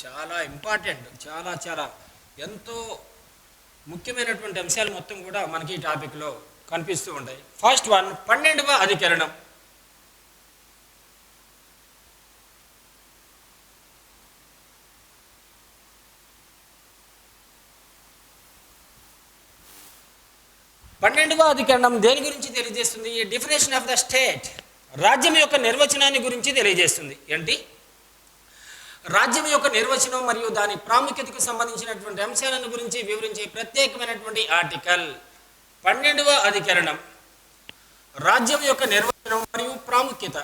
చాలా ఇంపార్టెంట్, చాలా ఎంతో ముఖ్యమైనటువంటి అంశాలు మొత్తం కూడా మనకి ఈ టాపిక్లో కనిపిస్తూ ఉంటాయి. ఫస్ట్ వన్ 12వ అధికరణం. పన్నెండవ అధికరణం దేని గురించి తెలియజేస్తుంది? డెఫినేషన్ ఆఫ్ ద స్టేట్, రాజ్యం యొక్క నిర్వచనాన్ని గురించి తెలియజేస్తుంది. ఏంటి? రాజ్యం యొక్క నిర్వచనం మరియు దాని ప్రాముఖ్యతకు సంబంధించినటువంటి అంశాలను గురించి వివరించే ప్రత్యేకమైనటువంటి ఆర్టికల్ 12వ అధికరణం. రాజ్యం యొక్క నిర్వచనం మరియు ప్రాముఖ్యత.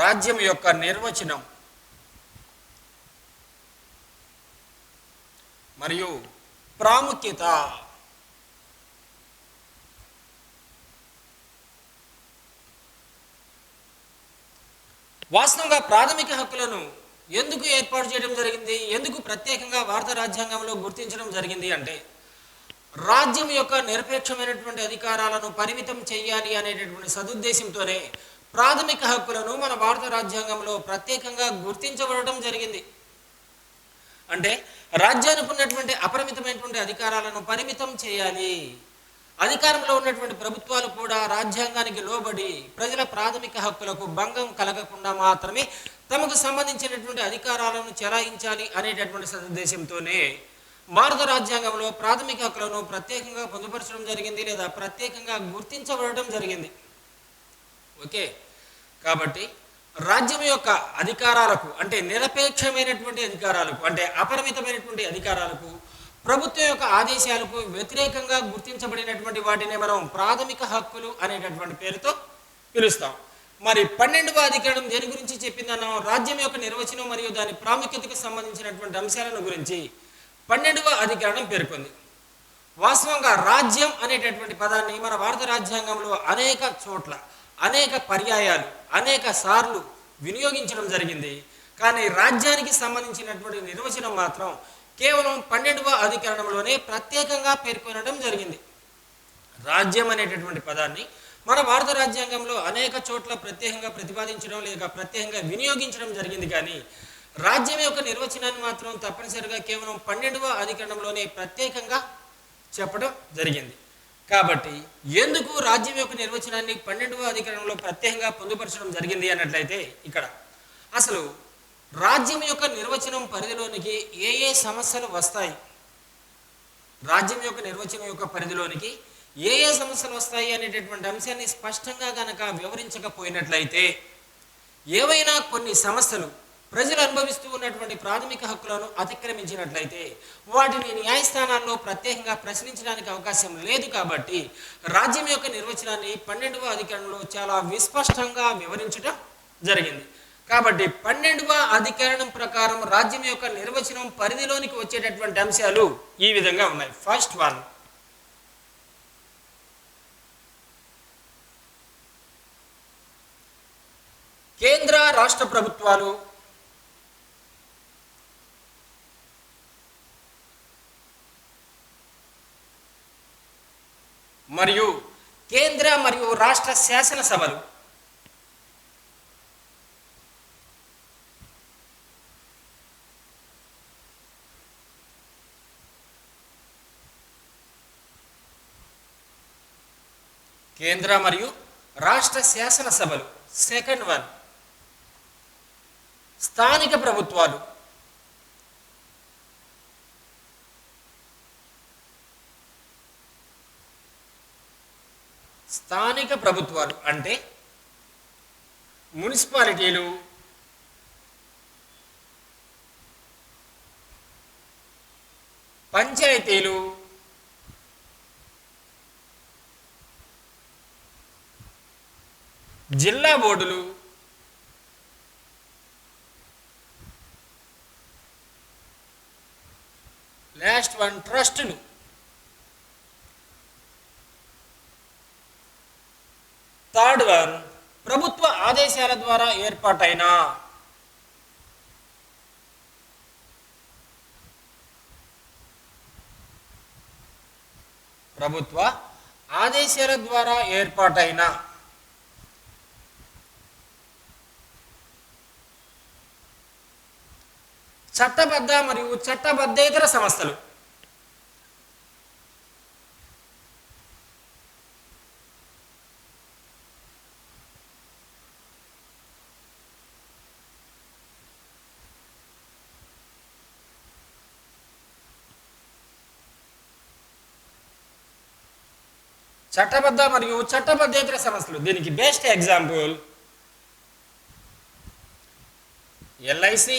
రాజ్యం యొక్క నిర్వచనం మరియు ప్రాముఖ్యత. వాస్తవంగా ప్రాథమిక హక్కులను ఎందుకు ఏర్పాటు చేయడం జరిగింది, ఎందుకు ప్రత్యేకంగా భారత రాజ్యాంగంలో గుర్తించడం జరిగింది అంటే, రాజ్యం యొక్క నిరపేక్షమైనటువంటి అధికారాలను పరిమితం చేయాలి అనేటటువంటి సదుద్దేశంతోనే ప్రాథమిక హక్కులను మన భారత రాజ్యాంగంలో ప్రత్యేకంగా గుర్తించబడటం జరిగింది. అంటే రాజ్యానికి ఉన్నటువంటి అపరిమితమైనటువంటి అధికారాలను పరిమితం చేయాలి. అధికారంలో ఉన్నటువంటి ప్రభుత్వాలు కూడా రాజ్యాంగానికి లోబడి ప్రజల ప్రాథమిక హక్కులకు భంగం కలగకుండా మాత్రమే తమకు సంబంధించినటువంటి అధికారాలను చెలాయించాలి అనేటటువంటి సదుద్దేశంతోనే భారత రాజ్యాంగంలో ప్రాథమిక హక్కులను ప్రత్యేకంగా పొందుపరచడం జరిగింది, లేదా ప్రత్యేకంగా గుర్తించబడటం జరిగింది. ఓకే, కాబట్టి రాజ్యం యొక్క అధికారాలకు అంటే నిరపేక్షమైనటువంటి అధికారాలకు అంటే అపరిమితమైనటువంటి అధికారాలకు ప్రభుత్వం యొక్క ఆదేశాలకు వ్యతిరేకంగా గుర్తించబడినటువంటి వాటిని మనం ప్రాథమిక హక్కులు అనేటటువంటి పేరుతో పిలుస్తాం. మరి 12వ అధికరణం దేని గురించి చెప్పిందన్నాం? రాజ్యం యొక్క నిర్వచనం మరియు దాని ప్రాముఖ్యతకు సంబంధించినటువంటి అంశాలను గురించి 12వ అధికరణం పేర్కొంది. వాస్తవంగా రాజ్యం అనేటటువంటి పదాన్ని మన భారత రాజ్యాంగంలో అనేక చోట్ల అనేక పర్యాయాలు అనేక సార్లు వినియోగించడం జరిగింది. కానీ రాజ్యానికి సంబంధించినటువంటి నిర్వచనం మాత్రం కేవలం 12వ అధికరణంలోనే ప్రత్యేకంగా పేర్కొనడం జరిగింది. రాజ్యం అనేటటువంటి పదాన్ని మన భారత రాజ్యాంగంలో అనేక చోట్ల ప్రత్యేకంగా ప్రతిపాదించడం లేక ప్రత్యేకంగా వినియోగించడం జరిగింది. కానీ రాజ్యం యొక్క నిర్వచనాన్ని మాత్రం తప్పనిసరిగా కేవలం 12వ అధికరణంలోనే ప్రత్యేకంగా చెప్పడం జరిగింది. కాబట్టి ఎందుకు రాజ్యం యొక్క నిర్వచనాన్ని 12వ అధికరణంలో ప్రత్యేకంగా పొందుపరచడం జరిగింది అన్నట్లయితే, ఇక్కడ అసలు రాజ్యం యొక్క నిర్వచనం పరిధిలోనికి ఏ ఏ సమస్యలు వస్తాయి, రాజ్యం యొక్క నిర్వచనం యొక్క పరిధిలోనికి ఏ ఏ సమస్యలు వస్తాయి అనేటటువంటి అంశాన్ని స్పష్టంగా గనక వివరించకపోయినట్లయితే, ఏవైనా కొన్ని సమస్యలు ప్రజలు అనుభవిస్తూ ఉన్నటువంటి ప్రాథమిక హక్కులను అతిక్రమించినట్లయితే వాటిని న్యాయస్థానాల్లో ప్రత్యేకంగా ప్రశ్నించడానికి అవకాశం లేదు. కాబట్టి రాజ్యం యొక్క నిర్వచనాన్ని 12వ అధికరణంలో చాలా విస్పష్టంగా వివరించడం జరిగింది. కాబట్టి 12వ అధికరణం ప్రకారం రాజ్యం యొక్క నిర్వచనం పరిధిలోనికి వచ్చేటటువంటి అంశాలు ఈ విధంగా ఉన్నాయి. ఫస్ట్ వన్, కేంద్ర రాష్ట్ర ప్రభుత్వాలు మరియు కేంద్ర మరియు రాష్ట్ర శాసనసభలు కేంద్ర మరియు రాష్ట్ర శాసనసభలు. సెకండ్ వన్, స్థానిక ప్రభుత్వాలు స్థానిక ప్రభుత్వాలు అంటే మున్సిపాలిటీలు, పంచాయతీలు, జిల్లా బోర్డులు, లాస్ట్ వన్ ట్రస్టులు. థర్డ్ వన్, ప్రభుత్వ ఆదేశాల ద్వారా ఏర్పాటైన ప్రభుత్వ ఆదేశాల ద్వారా ఏర్పాటైన చట్టబద్ధ మరియు చట్టబద్ధేతర సంస్థలు. చట్టబద్ధ మరియు చట్టబద్ధేతర సంస్థలు. దీనికి best example LIC,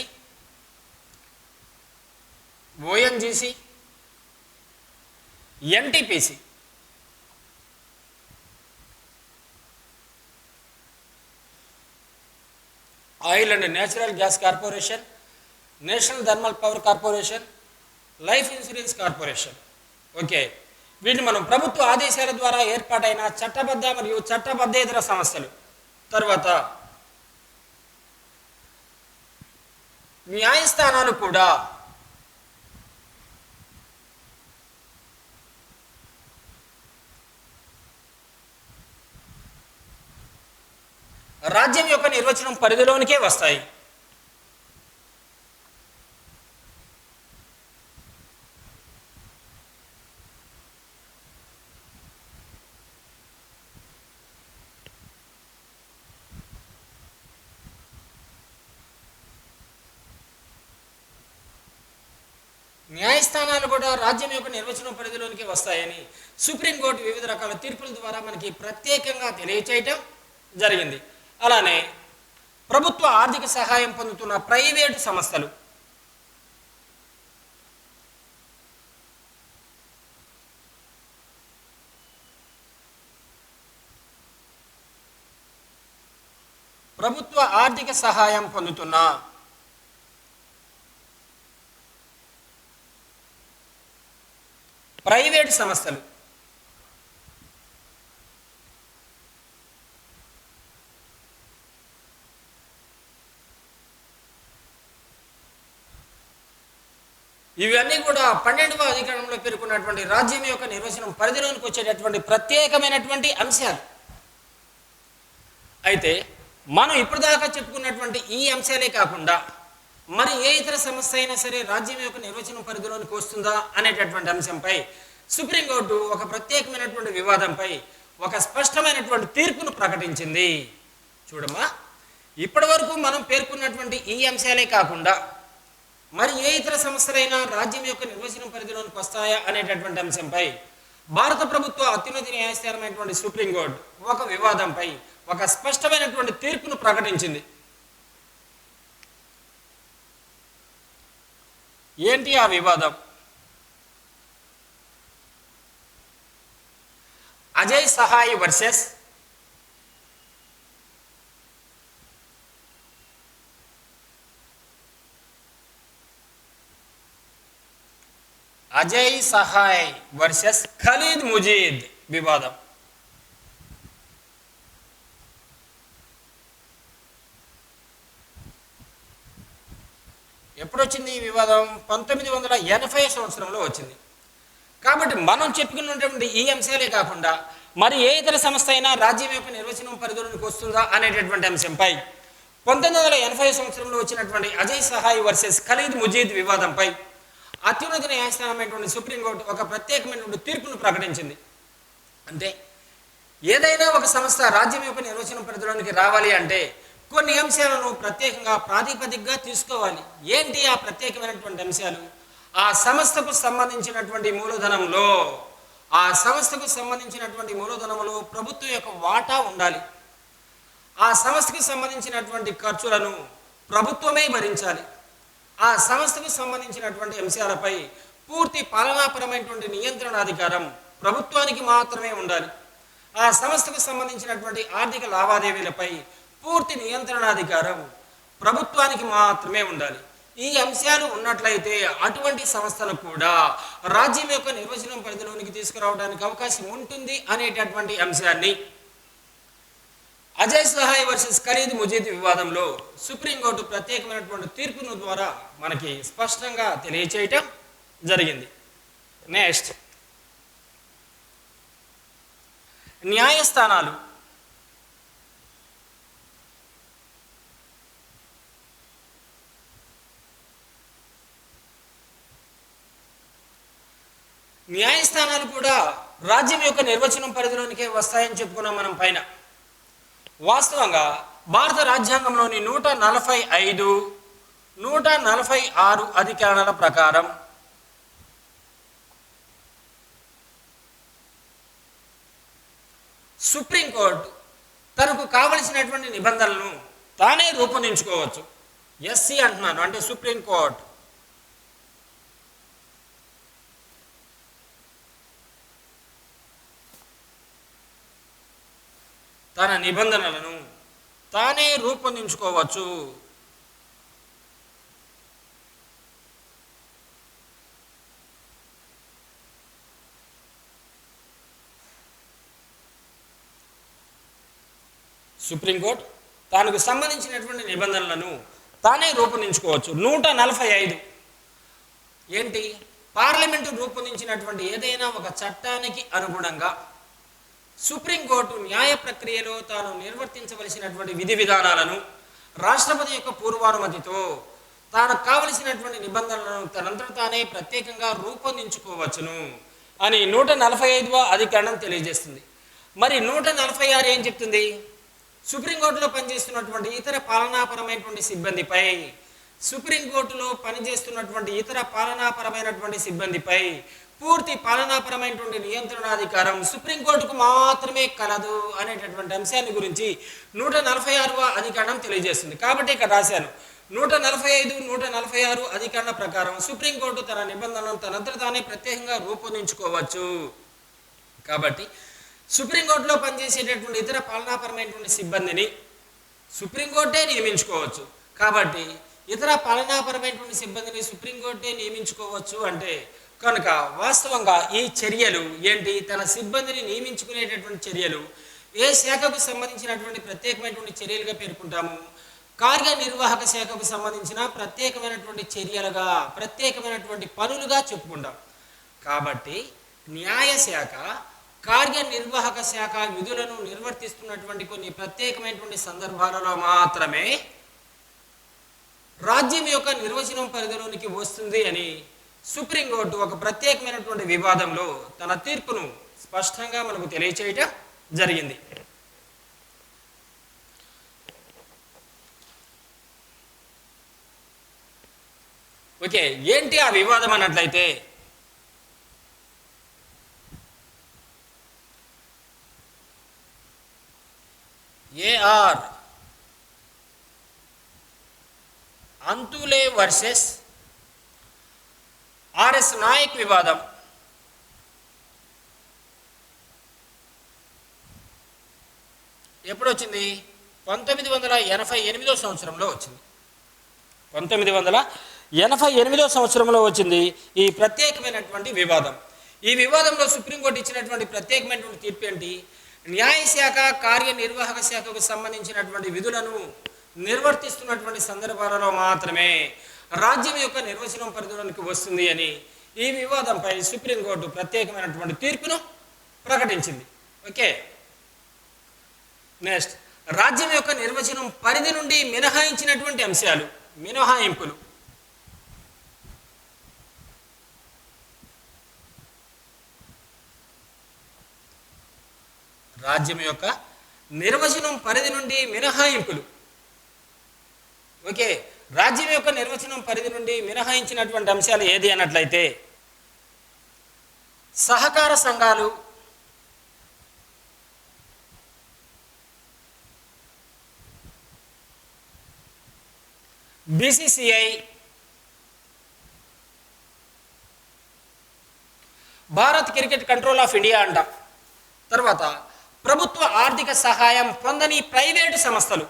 ONGC, NTPC. Oil and natural gas corporation, national thermal power corporation, life insurance corporation. Okay, వీటిని మనం ప్రభుత్వ ఆదేశాల ద్వారా ఏర్పాటైన చట్టబద్ధ మరియు చట్టబద్ధేతర సంస్థలు. తర్వాత న్యాయస్థానాలు కూడా రాజ్యం యొక్క నిర్వచనం పరిధిలోనికే వస్తాయి. న్యాయస్థానాలు కూడా రాజ్యం యొక్క నిర్వచనం పరిధిలోనికి వస్తాయని సుప్రీంకోర్టు వివిధ రకాల తీర్పుల ద్వారా మనకి ప్రత్యేకంగా తెలియచేయటం జరిగింది. అలానే ప్రభుత్వ ఆర్థిక సహాయం పొందుతున్న ప్రైవేటు సంస్థలు, ప్రభుత్వ ఆర్థిక సహాయం పొందుతున్న ప్రైవేటు సంస్థలు. ఇవన్నీ కూడా 12వ అధికరణంలో పేర్కొన్నటువంటి రాజ్యం యొక్క నిర్వచనం పరిధిలోనికి వచ్చేటటువంటి ప్రత్యేకమైనటువంటి అంశాలు. అయితే మనం ఇప్పటిదాకా చెప్పుకున్నటువంటి ఈ అంశాలే కాకుండా మరి ఏ ఇతర సమస్య అయినా సరే రాజ్యం యొక్క నిర్వచనం పరిధిలోనికి వస్తుందా అనేటటువంటి అంశంపై సుప్రీంకోర్టు ఒక ప్రత్యేకమైనటువంటి వివాదంపై ఒక స్పష్టమైనటువంటి తీర్పును ప్రకటించింది. చూడమ్మా, ఇప్పటి వరకు మనం పేర్కొన్నటువంటి ఈ అంశాలే కాకుండా మరి ఏ ఇతర సమస్యలైనా రాజ్యం యొక్క నిర్వచనం పరిధిలోనికి వస్తాయా అనేటటువంటి అంశంపై భారత ప్రభుత్వ అత్యున్నత న్యాయస్థానమైనటువంటి సుప్రీంకోర్టు ఒక వివాదంపై ఒక స్పష్టమైనటువంటి తీర్పును ప్రకటించింది. ఏంటి ఆ వివాదం? Ajay Sahay versus Ajay Sahay versus Khalid Mujeed వివాదం. ఎప్పుడు వచ్చింది ఈ వివాదం? 1980 సంవత్సరంలో వచ్చింది. కాబట్టి మనం చెప్పుకున్నటువంటి ఈ అంశాలే కాకుండా మరి ఏ ఇతర సంస్థ అయినా రాజ్యం యొక్క నిర్వచనం పరిధిలోనికి వస్తుందా అనేటటువంటి అంశంపై 1980 సంవత్సరంలో వచ్చినటువంటి అజయ్ సహాయ్ వర్సెస్ ఖలీద్ ముజీద్ వివాదంపై అత్యున్నత న్యాయస్థానమైనటువంటి సుప్రీంకోర్టు ఒక ప్రత్యేకమైనటువంటి తీర్పును ప్రకటించింది. అంటే ఏదైనా ఒక సంస్థ రాజ్యం యొక్క నిర్వచనం పరిధిలోనికి రావాలి అంటే కొన్ని అంశాలను ప్రత్యేకంగా ప్రాతిపదికగా తీసుకోవాలి. ఏంటి ఆ ప్రత్యేకమైనటువంటి అంశాలు? ఆ సంస్థకు సంబంధించినటువంటి మూలధనంలో ప్రభుత్వం యొక్క వాటా ఉండాలి. ఆ సంస్థకు సంబంధించినటువంటి ఖర్చులను ప్రభుత్వమే భరించాలి. ఆ సంస్థకు సంబంధించినటువంటి అంశాలపై పూర్తి పాలనాపరమైనటువంటి నియంత్రణాధికారం ప్రభుత్వానికి మాత్రమే ఉండాలి. ఆ సంస్థకు సంబంధించినటువంటి ఆర్థిక లావాదేవీలపై పూర్తి నియంత్రణాధికారం ప్రభుత్వానికి మాత్రమే ఉండాలి. ఈ అంశాలు ఉన్నట్లయితే అటువంటి సంస్థలు కూడా రాజ్యం యొక్క నిర్వచనం పరిధిలోనికి తీసుకురావడానికి అవకాశం ఉంటుంది అనేటటువంటి అంశాన్ని అజయ్ సహాయ్ వర్సెస్ ఖలీద్ ముజీద్ వివాదంలో సుప్రీంకోర్టు ప్రత్యేకమైనటువంటి తీర్పును ద్వారా మనకి స్పష్టంగా తెలియచేయటం జరిగింది. నెక్స్ట్, న్యాయస్థానాలు. న్యాయస్థానాలు కూడా రాజ్యం యొక్క నిర్వచనం పరిధిలోనికే వస్తాయని చెప్పుకున్నాం మనం పైన. వాస్తవంగా భారత రాజ్యాంగంలోని 145, 146 అధికరణల ప్రకారం సుప్రీంకోర్టు తనకు కావలసినటువంటి నిబంధనలను తానే రూపొందించుకోవచ్చు. ఎస్సీ అంటున్నాను, అంటే సుప్రీంకోర్టు తన నిబంధనలను తానే రూపొందించుకోవచ్చు. సుప్రీంకోర్టు తనకు సంబంధించినటువంటి నిబంధనలను తానే రూపొందించుకోవచ్చు. 145 ఏంటి? పార్లమెంటు రూపొందించినటువంటి ఏదైనా ఒక చట్టానికి అనుగుణంగా సుప్రీంకోర్టు న్యాయ ప్రక్రియలో తాను నిర్వర్తించవలసినటువంటి విధి విధానాలను రాష్ట్రపతి యొక్క పూర్వానుమతితో తాను కావలసినటువంటి నిబంధనలను తనంతట తానే ప్రత్యేకంగా రూపొందించుకోవచ్చును అని 145వ అధికరణం తెలియజేస్తుంది. మరి 146 ఏం చెప్తుంది? సుప్రీంకోర్టులో పనిచేస్తున్నటువంటి ఇతర పాలనాపరమైనటువంటి సిబ్బందిపై పూర్తి పాలనాపరమైనటువంటి నియంత్రణాధికారం సుప్రీంకోర్టుకు మాత్రమే కలదు అనేటటువంటి అంశాన్ని గురించి 146వ అధికరణం తెలియజేస్తుంది. కాబట్టి ఇక్కడ రాశాను, 145, 146 అధికరణ ప్రకారం సుప్రీంకోర్టు తన నిబంధనలను తనంతట తానే ప్రత్యేకంగా రూపొందించుకోవచ్చు. కాబట్టి సుప్రీంకోర్టులో పనిచేసేటటువంటి ఇతర పాలనాపరమైనటువంటి సిబ్బందిని సుప్రీంకోర్టే నియమించుకోవచ్చు. కాబట్టి ఇతర పాలనాపరమైనటువంటి సిబ్బందిని సుప్రీంకోర్టే నియమించుకోవచ్చు అంటే కనుక వాస్తవంగా ఈ చర్యలు ఏంటి? తన సిబ్బందిని నియమించుకునేటటువంటి చర్యలు ఏ శాఖకు సంబంధించినటువంటి ప్రత్యేకమైనటువంటి చర్యలుగా పేర్కొంటాము? కార్యనిర్వాహక శాఖకు సంబంధించిన ప్రత్యేకమైనటువంటి చర్యలుగా, ప్రత్యేకమైనటువంటి పనులుగా చెప్పుకుంటాం. కాబట్టి న్యాయశాఖ కార్యనిర్వాహక శాఖ విధులను నిర్వర్తిస్తున్నటువంటి కొన్ని ప్రత్యేకమైనటువంటి సందర్భాలలో మాత్రమే రాజ్యం యొక్క నిర్వచనం పరిధిలోనికి వస్తుంది అని సుప్రీంకోర్టు ఒక ప్రత్యేకమైనటువంటి వివాదంలో తన తీర్పును స్పష్టంగా మనకు తెలియచేయటం జరిగింది. ఓకే, ఏంటి ఆ వివాదం అన్నట్లయితే, ఏఆర్ అంతులే వర్సెస్ ఆర్ఎస్ నాయక్ వివాదం. ఎప్పుడు వచ్చింది? 1988 సంవత్సరంలో వచ్చింది. 1988 సంవత్సరంలో వచ్చింది ఈ ప్రత్యేకమైనటువంటి వివాదం. ఈ వివాదంలో సుప్రీంకోర్టు ఇచ్చినటువంటి ప్రత్యేకమైనటువంటి తీర్పు ఏంటి? న్యాయశాఖ కార్యనిర్వాహక శాఖకు సంబంధించినటువంటి విధులను నిర్వర్తిస్తున్నటువంటి సందర్భాలలో మాత్రమే రాజ్యం యొక్క నిర్వచనం పరిధిలోనికి వస్తుంది అని ఈ వివాదంపై సుప్రీంకోర్టు ప్రత్యేకమైనటువంటి తీర్పును ప్రకటించింది. ఓకే, నెక్స్ట్, రాజ్యం యొక్క నిర్వచనం పరిధి నుండి మినహాయించినటువంటి అంశాలు, మినహాయింపులు. రాజ్యం యొక్క నిర్వచనం పరిధి నుండి మినహాయింపులు. ఓకే, రాజ్యం యొక్క నిర్వచనం పరిధి నుండి మినహాయించినటువంటి అంశాలు ఏది అన్నట్లయితే, సహకార సంఘాలు, BCCI, Bharat cricket control of India అంటాం. తర్వాత ప్రభుత్వ ఆర్థిక సహాయం పొందని ప్రైవేటు సంస్థలు,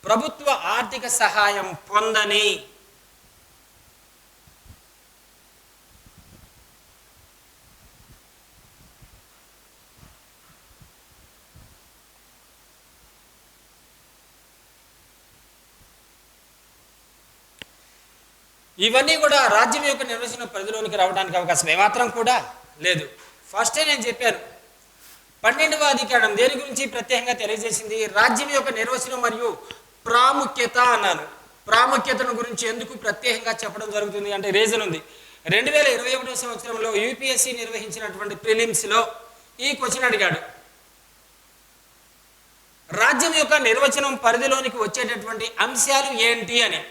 ప్రభుత్వ ఆర్థిక సహాయం పొందని ఇవన్నీ కూడా రాజ్యం యొక్క నిర్వచన పరిధిలోనికి రావడానికి అవకాశం ఏమాత్రం కూడా లేదు. ఫస్టే నేను చెప్పాను, 12వ అధికరణం దేని గురించి ప్రత్యేకంగా తెలియజేసింది? రాజ్యం యొక్క నిర్వచనం మరియు ప్రాముఖ్యత అన్నాను. ప్రాముఖ్యతను గురించి ఎందుకు ప్రత్యేకంగా చెప్పడం జరుగుతుంది అంటే రీజన్ ఉంది. 2021 సంవత్సరంలో యూపీఎస్సీ నిర్వహించినటువంటి ప్రిలిమ్స్లో ఈ క్వశ్చన్ అడిగాడు. రాజ్యం యొక్క నిర్వచనం పరిధిలోనికి వచ్చేటటువంటి అంశాలు ఏంటి అని.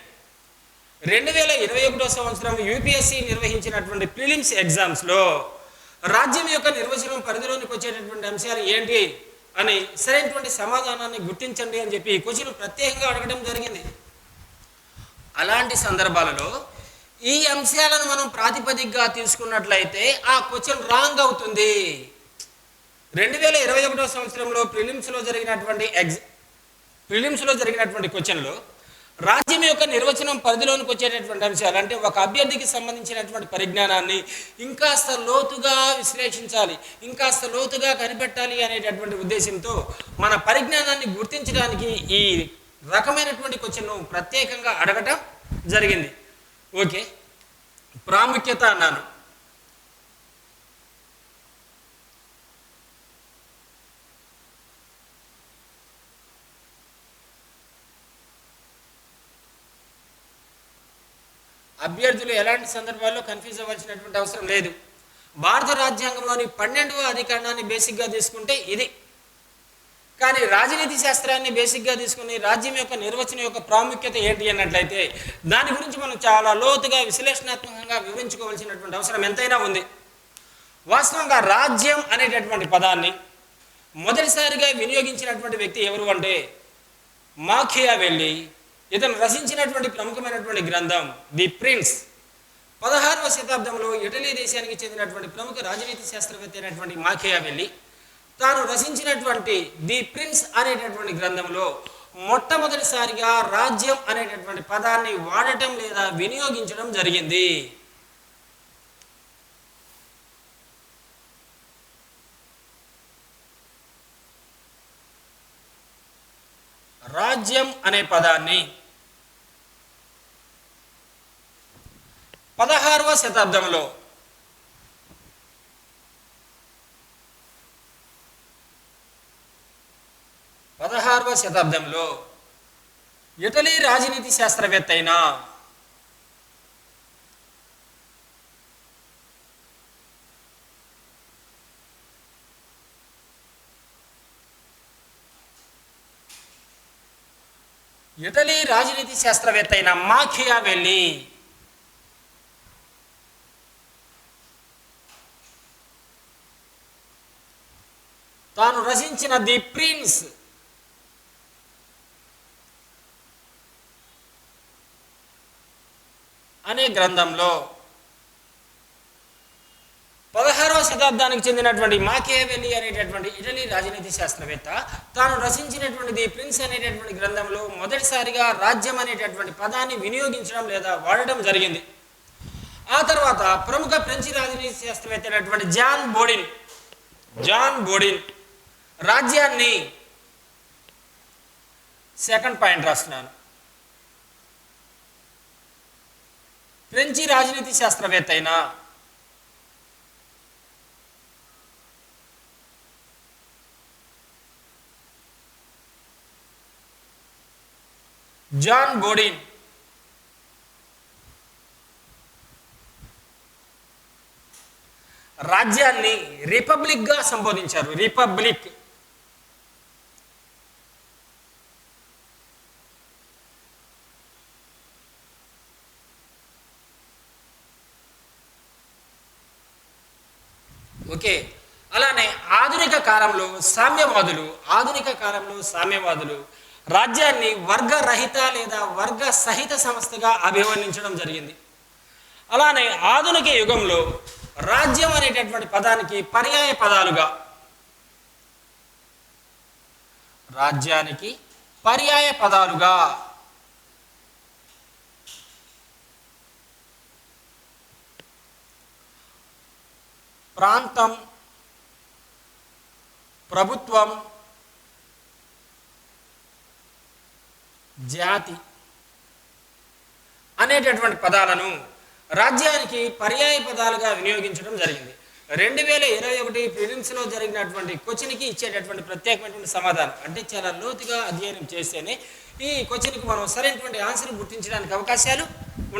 2021 సంవత్సరం యూపీఎస్సీ నిర్వహించినటువంటి ప్రిలిమ్స్ ఎగ్జామ్స్లో రాజ్యం యొక్క నిర్వచనం పరిధిలోనికి వచ్చేటటువంటి అంశాలు ఏంటి అని సరైనటువంటి సమాధానాన్ని గుర్తించండి అని చెప్పి ఈ క్వశ్చన్ ప్రత్యేకంగా అడగడం జరిగింది. అలాంటి సందర్భాలలో ఈ అంశాలను మనం ప్రాతిపదికగా తీసుకున్నట్లయితే ఆ క్వశ్చన్ రాంగ్ అవుతుంది. 2021 సంవత్సరంలో ప్రిలిమ్స్లో జరిగినటువంటి క్వశ్చన్లో రాజ్యం యొక్క నిర్వచనం పరిధిలోనికి వచ్చేటటువంటి అంశాలు అంటే ఒక అభ్యర్థికి సంబంధించినటువంటి పరిజ్ఞానాన్ని ఇంకాస్త లోతుగా విశ్లేషించాలి, ఇంకాస్త లోతుగా కనిపెట్టాలి అనేటటువంటి ఉద్దేశంతో మన పరిజ్ఞానాన్ని గుర్తించడానికి ఈ రకమైనటువంటి క్వశ్చన్ను ప్రత్యేకంగా అడగటం జరిగింది. ఓకే, ప్రాముఖ్యత అన్నాను. అభ్యర్థులు ఎలాంటి సందర్భాల్లో కన్ఫ్యూజ్ అవ్వాల్సినటువంటి అవసరం లేదు. భారత రాజ్యాంగంలోని 12వ అధికరణాన్ని బేసిక్గా తీసుకుంటే ఇది, కానీ రాజనీతి శాస్త్రాన్ని బేసిక్గా తీసుకుని రాజ్యం యొక్క నిర్వచనం యొక్క ప్రాముఖ్యత ఏంటి అన్నట్లయితే దాని గురించి మనం చాలా లోతుగా విశ్లేషణాత్మకంగా వివరించుకోవాల్సినటువంటి అవసరం ఎంతైనా ఉంది. వాస్తవంగా రాజ్యం అనేటటువంటి పదాన్ని మొదటిసారిగా వినియోగించినటువంటి వ్యక్తి ఎవరు అంటే మాకియావెల్లి. ఇతను రచించినటువంటి ప్రముఖమైనటువంటి గ్రంథం ది ప్రిన్స్. 16వ శతాబ్దంలో ఇటలీ దేశానికి చెందినటువంటి ప్రముఖ రాజనీతి శాస్త్రవేత్త అయినటువంటి మాకియావెల్లి తాను రచించినటువంటి ది ప్రిన్స్ అనేటటువంటి గ్రంథంలో మొట్టమొదటిసారిగా రాజ్యం అనేటటువంటి పదాన్ని వాడటం లేదా వినియోగించడం జరిగింది? రాజ్యం అనే పదాన్ని 16వ శతాబ్దంలో ఇటలీ రాజనీతి శాస్త్రవేత్త అయిన మాకియావెల్లి తాను రచించిన ది ప్రిన్స్ అనే గ్రంథంలో 16వ శతాబ్దానికి చెందినటువంటి మాకియావెల్లి అనేటటువంటి ఇటలీ రాజనీతి శాస్త్రవేత్త తాను రచించినటువంటి ది ప్రిన్స్ అనేటటువంటి గ్రంథంలో మొదటిసారిగా రాజ్యం అనేటటువంటి పదాన్ని వినియోగించడం లేదా వాడడం జరిగింది. ఆ తర్వాత ప్రముఖ ఫ్రెంచి రాజనీతి శాస్త్రవేత్త అయినటువంటి జాన్ బోడిన్ రాజ్యాన్ని సెకండ్ పాయింట్ రాస్తున్నాను. ఫ్రెంచి రాజనీతి శాస్త్రవేత్త అయిన జాన్ బోడిన్ రాజ్యాన్ని రిపబ్లిక్ గా సంబోధించారు. రిపబ్లిక్. ఓకే. అలానే ఆధునిక కాలంలో సామ్యవాదులు రాజ్యాన్ని వర్గరహిత లేదా వర్గ సహిత సంస్థగా అభివర్ణించడం జరిగింది. అలానే ఆధునిక యుగంలో రాజ్యం అనేటటువంటి పదానికి పర్యాయ పదాలుగా ప్రాంతం, ప్రభుత్వం, జాతి అనేటటువంటి పదాలను రాజ్యానికి పర్యాయ పదాలుగా వినియోగించడం జరిగింది. 2021 ప్రిలిమ్స్లో జరిగినటువంటి క్వశ్చన్కి ఇచ్చేటటువంటి ప్రత్యేకమైనటువంటి సమాధానం, అంటే చాలా లోతుగా అధ్యయనం చేస్తేనే ఈ క్వశ్చన్కి మనం సరైనటువంటి ఆన్సర్ గుర్తించడానికి అవకాశాలు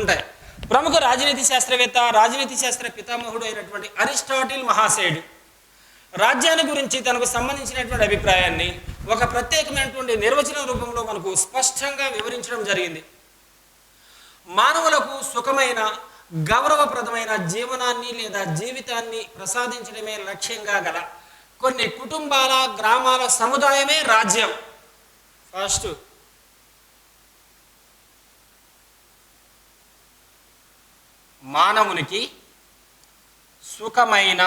ఉంటాయి. ప్రముఖ రాజనీతి శాస్త్రవేత్త, రాజనీతి శాస్త్ర పితామహుడు అయినటువంటి అరిస్టాటిల్ మహాశయుడు రాజ్యాన్ని గురించి తనకు సంబంధించినటువంటి అభిప్రాయాన్ని ఒక ప్రత్యేకమైనటువంటి నిర్వచన రూపంలో మనకు స్పష్టంగా వివరించడం జరిగింది. మానవులకు సుఖమైన, గౌరవప్రదమైన జీవనాన్ని లేదా జీవితాన్ని ప్రసాదించడమే లక్ష్యంగా గల కొన్ని కుటుంబాల, గ్రామాల సముదాయమే రాజ్యం. ఫస్ట్ మానవునికి సుఖమైన,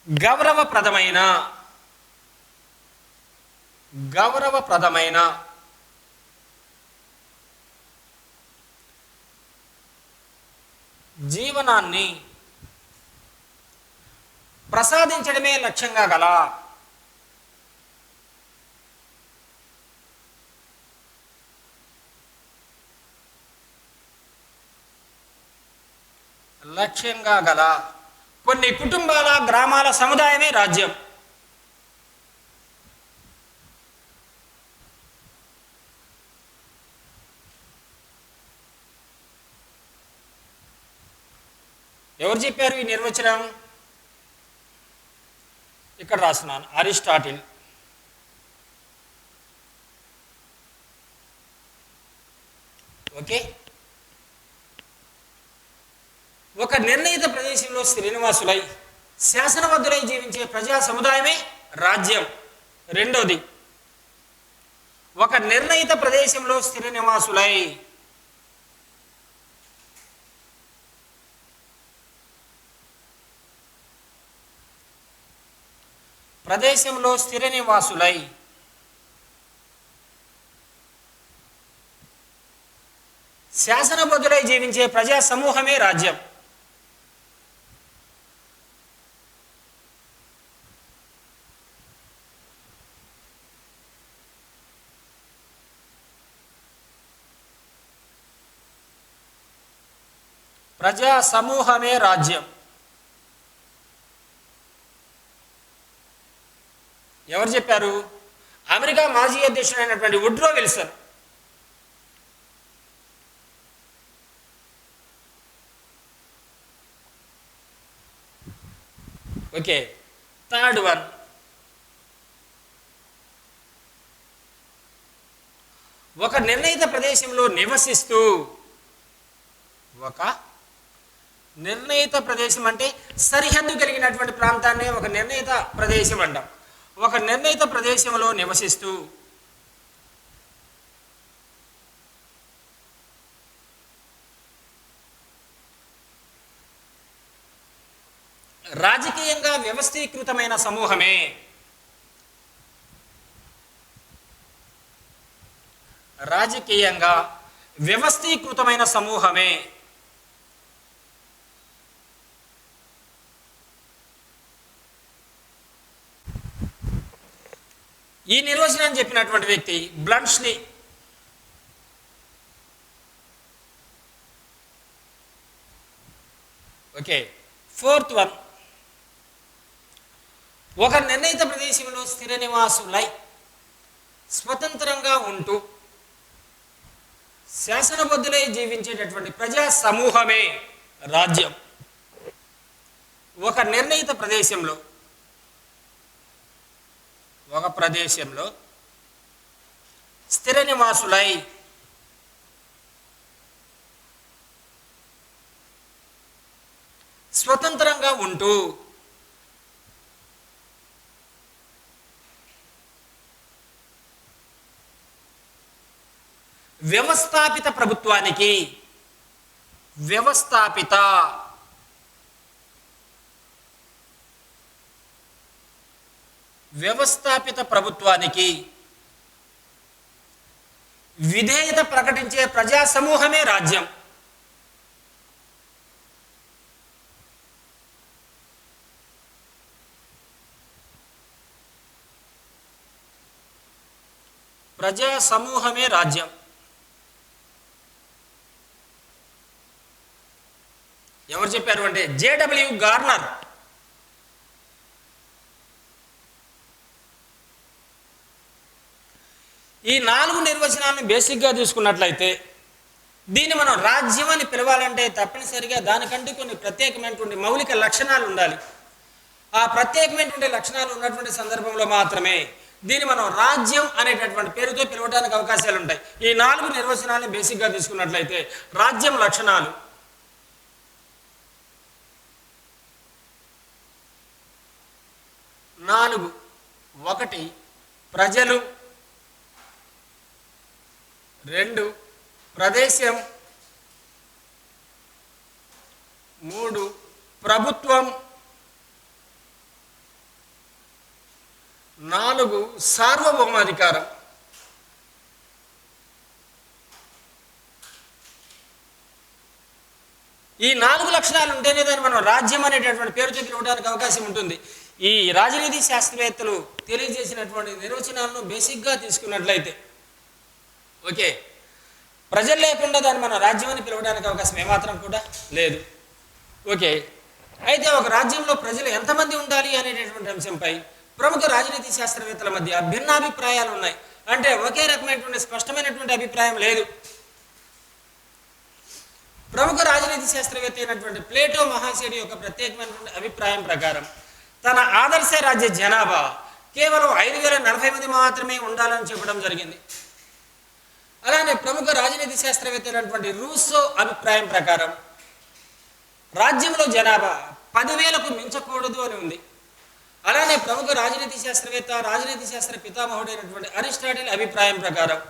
గౌరవప్రదమైన జీవనాన్ని ప్రసాదించడమే లక్ష్యంగా గల కొన్ని కుటుంబాల, గ్రామాల సముదాయమే రాజ్యం. ఎవరు చెప్పారు ఈ నిర్వచనం? ఇక్కడ రాస్తున్నాను, అరిస్టాటిల్. ఓకే. ఒక నిర్ణీత ప్రదేశంలో శ్రీనివాసులై శాసనబద్ధులై జీవించే ప్రజా సముదాయమే రాజ్యం. రెండోది, ఒక నిర్ణీత ప్రదేశంలో స్థిర నివాసులై ప్రదేశంలో స్థిర నివాసులై శాసనబద్ధులై జీవించే ప్రజా సమూహమే రాజ్యం. ప్రజా సమూహమే రాజ్యం. ఎవరు చెప్పారు? అమెరికా మాజీ అధ్యక్షుడైనటువంటి Woodrow Wilson. Okay, third one, ఒక నిర్ణీత ప్రదేశంలో నివసిస్తూ, ఒక నిర్ణీత ప్రదేశం అంటే సరిహద్దు కలిగినటువంటి ప్రాంతాన్ని ఒక నిర్ణీత ప్రదేశం అంటాం. ఒక నిర్ణీత ప్రదేశంలో నివసిస్తూ రాజకీయంగా వ్యవస్థీకృతమైన సమూహమే రాజకీయంగా వ్యవస్థీకృతమైన సమూహమే ఈ నిర్వచనాన్ని చెప్పినటువంటి వ్యక్తి బ్లంట్స్లీ. ఓకే, ఫోర్త్ వన్, ఒక నిర్ణీత ప్రదేశంలో స్థిర నివాసులై స్వతంత్రంగా ఉంటూ శాసనబద్ధులై జీవించేటటువంటి ప్రజా సమూహమే రాజ్యం. ఒక నిర్ణీత ప్రదేశంలో, ఒక ప్రదేశంలో స్థిర నివాసులై స్వతంత్రంగా ఉంటూ వ్యవస్థాపిత ప్రభుత్వానికి, వ్యవస్థాపిత ప్రభుత్వానికి విధేయత ప్రకటించే ప్రజా సమూహమే రాజ్యం. ప్రజా సమూహమే రాజ్యం. ఎవరు చెప్పారు అంటే జేడబ్ల్యూ గార్నర్. ఈ 4 నిర్వచనాలను బేసిక్గా తీసుకున్నట్లయితే దీన్ని మనం రాజ్యం అని పిలవాలంటే తప్పనిసరిగా దానికంటే కొన్ని ప్రత్యేకమైనటువంటి మౌలిక లక్షణాలు ఉండాలి. ఆ ప్రత్యేకమైనటువంటి లక్షణాలు ఉన్నటువంటి సందర్భంలో మాత్రమే దీన్ని మనం రాజ్యం అనేటటువంటి పేరుతో పిలవడానికి అవకాశాలు ఉంటాయి. ఈ 4 నిర్వచనాలను బేసిక్గా తీసుకున్నట్లయితే రాజ్యం లక్షణాలు: 4, 1 ప్రజలు, 2 ప్రదేశం, 3 ప్రభుత్వం, 4 సార్వభౌమాధికారం. ఈ 4 లక్షణాలు ఉంటేనే దాన్ని మనం రాజ్యం అనేటటువంటి పేరుతో పిలవడానికి అవకాశం ఉంటుంది. ఈ రాజనీతి శాస్త్రవేత్తలు తెలియజేసినటువంటి నిర్వచనాలను బేసిక్గా తీసుకున్నట్లయితే ఓకే, ప్రజలు లేకుండా దాన్ని మనం రాజ్యం అని పిలవడానికి అవకాశం ఏమాత్రం కూడా లేదు. ఓకే, అయితే ఒక రాజ్యంలో ప్రజలు ఎంతమంది ఉండాలి అనేటటువంటి అంశంపై ప్రముఖ రాజనీతి శాస్త్రవేత్తల మధ్య భిన్నాభిప్రాయాలు ఉన్నాయి. అంటే ఒకే రకమైనటువంటి స్పష్టమైనటువంటి అభిప్రాయం లేదు. ప్రముఖ రాజనీతి శాస్త్రవేత్త అయినటువంటి ప్లేటో మహాశయుడి యొక్క ప్రత్యేకమైనటువంటి అభిప్రాయం ప్రకారం తన ఆదర్శ రాజ్య జనాభా కేవలం 5040 మంది మాత్రమే ఉండాలని చెప్పడం జరిగింది. అలానే ప్రముఖ రాజనీతి శాస్త్రవేత్త అయినటువంటి రూసో అభిప్రాయం ప్రకారం రాజ్యంలో జనాభా 10,000కు మించకూడదు అని ఉంది. అలానే ప్రముఖ రాజనీతి శాస్త్రవేత్త, రాజనీతి శాస్త్ర పితామహుడైనటువంటి అరిస్టాటిల్ అభిప్రాయం ప్రకారం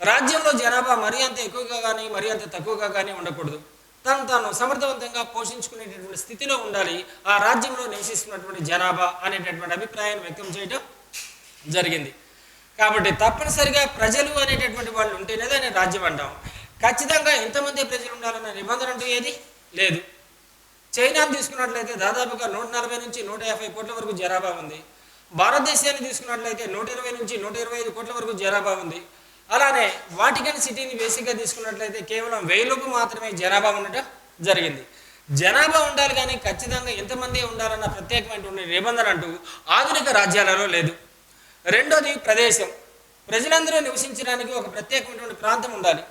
రాజ్యంలో జనాభా మరీ అంత ఎక్కువగా కానీ మరీ అంత తక్కువగా కానీ ఉండకూడదు. తాను సమర్థవంతంగా పోషించుకునేటటువంటి స్థితిలో ఉండాలి ఆ రాజ్యంలో నివసిస్తున్నటువంటి జనాభా అనేటటువంటి అభిప్రాయాన్ని వ్యక్తం చేయడం జరిగింది. కాబట్టి తప్పనిసరిగా ప్రజలు అనేటటువంటి వాళ్ళు ఉంటేనే దాన్ని రాజ్యం అంటాం. ఖచ్చితంగా ఎంతమంది ప్రజలు ఉండాలన్న నిబంధన అంటూ ఏది లేదు. చైనాను తీసుకున్నట్లయితే దాదాపుగా 140 నుంచి 150 కోట్ల వరకు జనాభా ఉంది. భారతదేశాన్ని తీసుకున్నట్లయితే 120 నుంచి 125 కోట్ల వరకు జనాభా ఉంది. అలానే వాటికన్ సిటీని బేసిక్గా తీసుకున్నట్లయితే కేవలం 1000 లోపు మాత్రమే జనాభా ఉండటం జరిగింది. జనాభా ఉండాలి కానీ ఖచ్చితంగా ఎంతమంది ఉండాలన్న ప్రత్యేకమైనటువంటి నిబంధన అంటూ ఆధునిక రాజ్యాలలో లేదు. రెండోది ప్రదేశం. ప్రజలందరూ నివసించడానికి ఒక ప్రత్యేకమైనటువంటి ప్రాంతం ఉండాలి.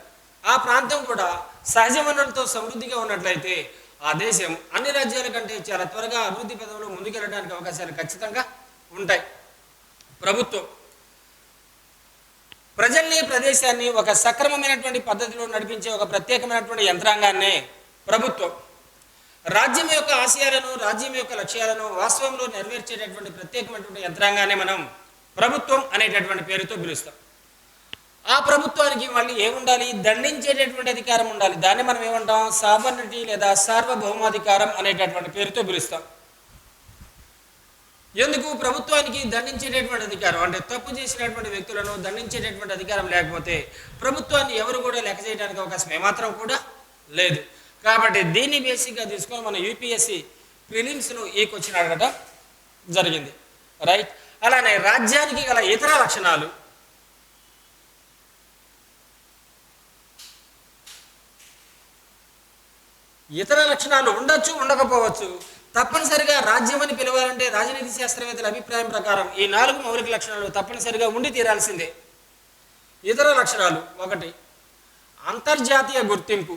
ఆ ప్రాంతం కూడా సహజ వనరులతో సమృద్ధిగా ఉన్నట్లయితే ఆ దేశం అన్ని రాజ్యాల కంటే చాలా త్వరగా అభివృద్ధి పదంలో ముందుకెళ్ళడానికి అవకాశాలు ఖచ్చితంగా ఉంటాయి. ప్రభుత్వం ప్రజల్ని ప్రదేశాన్ని ఒక సక్రమమైనటువంటి పద్ధతిలో నడిపించే ఒక ప్రత్యేకమైనటువంటి యంత్రాంగాన్నే ప్రభుత్వం. రాజ్యం యొక్క ఆశయాలను రాజ్యం యొక్క లక్ష్యాలను వాస్తవంలో నెరవేర్చేటటువంటి ప్రత్యేకమైనటువంటి యంత్రాంగాన్ని మనం ప్రభుత్వం అనేటటువంటి పేరుతో పిలుస్తాం. ఆ ప్రభుత్వానికి మళ్ళీ ఏముండాలి? దండించేటటువంటి అధికారం ఉండాలి. దాన్ని మనం ఏమంటాం? సాబర్నిటీ లేదా సార్వభౌమాధికారం అనేటటువంటి పేరుతో పిలుస్తాం. ఎందుకు ప్రభుత్వానికి దండించేటటువంటి అధికారం అంటే తప్పు చేసినటువంటి వ్యక్తులను దండించేటటువంటి అధికారం లేకపోతే ప్రభుత్వాన్ని ఎవరు కూడా లెక్క చేయడానికి అవకాశం ఏమాత్రం కూడా లేదు. కాబట్టి దీన్ని బేసిక్గా తీసుకొని మన యూపీఎస్సీ ప్రిలిమ్స్లో ఈ క్వశ్చన్ అడగడం జరిగింది. రైట్. అలానే రాజ్యానికి గల ఇతర లక్షణాలు. ఇతర లక్షణాలు ఉండొచ్చు, ఉండకపోవచ్చు. తప్పనిసరిగా రాజ్యం అని పిలవాలంటే రాజనీతి శాస్త్రవేత్తల అభిప్రాయం ప్రకారం ఈ 4 మౌలిక లక్షణాలు తప్పనిసరిగా ఉండి తీరాల్సిందే. ఇతర లక్షణాలు: 1 అంతర్జాతీయ గుర్తింపు,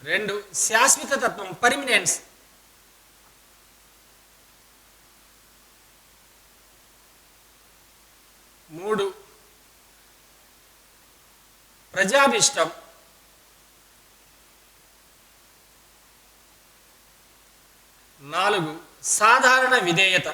2 శాశ్వత తత్వం పర్మినెన్స్, 3 ప్రజాభిష్టం, 4 సాధారణ విధేయత.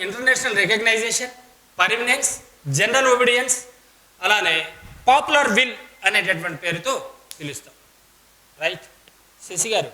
ఇంటర్నేషనల్ రికగ్నైజేషన్, పర్మినెన్స్, జనరల్ ఒబీడియన్స్, అలానే పాపులర్ విల్ అనేటటువంటి పేరుతో పిలుస్తాం. రైట్. శశి గారు.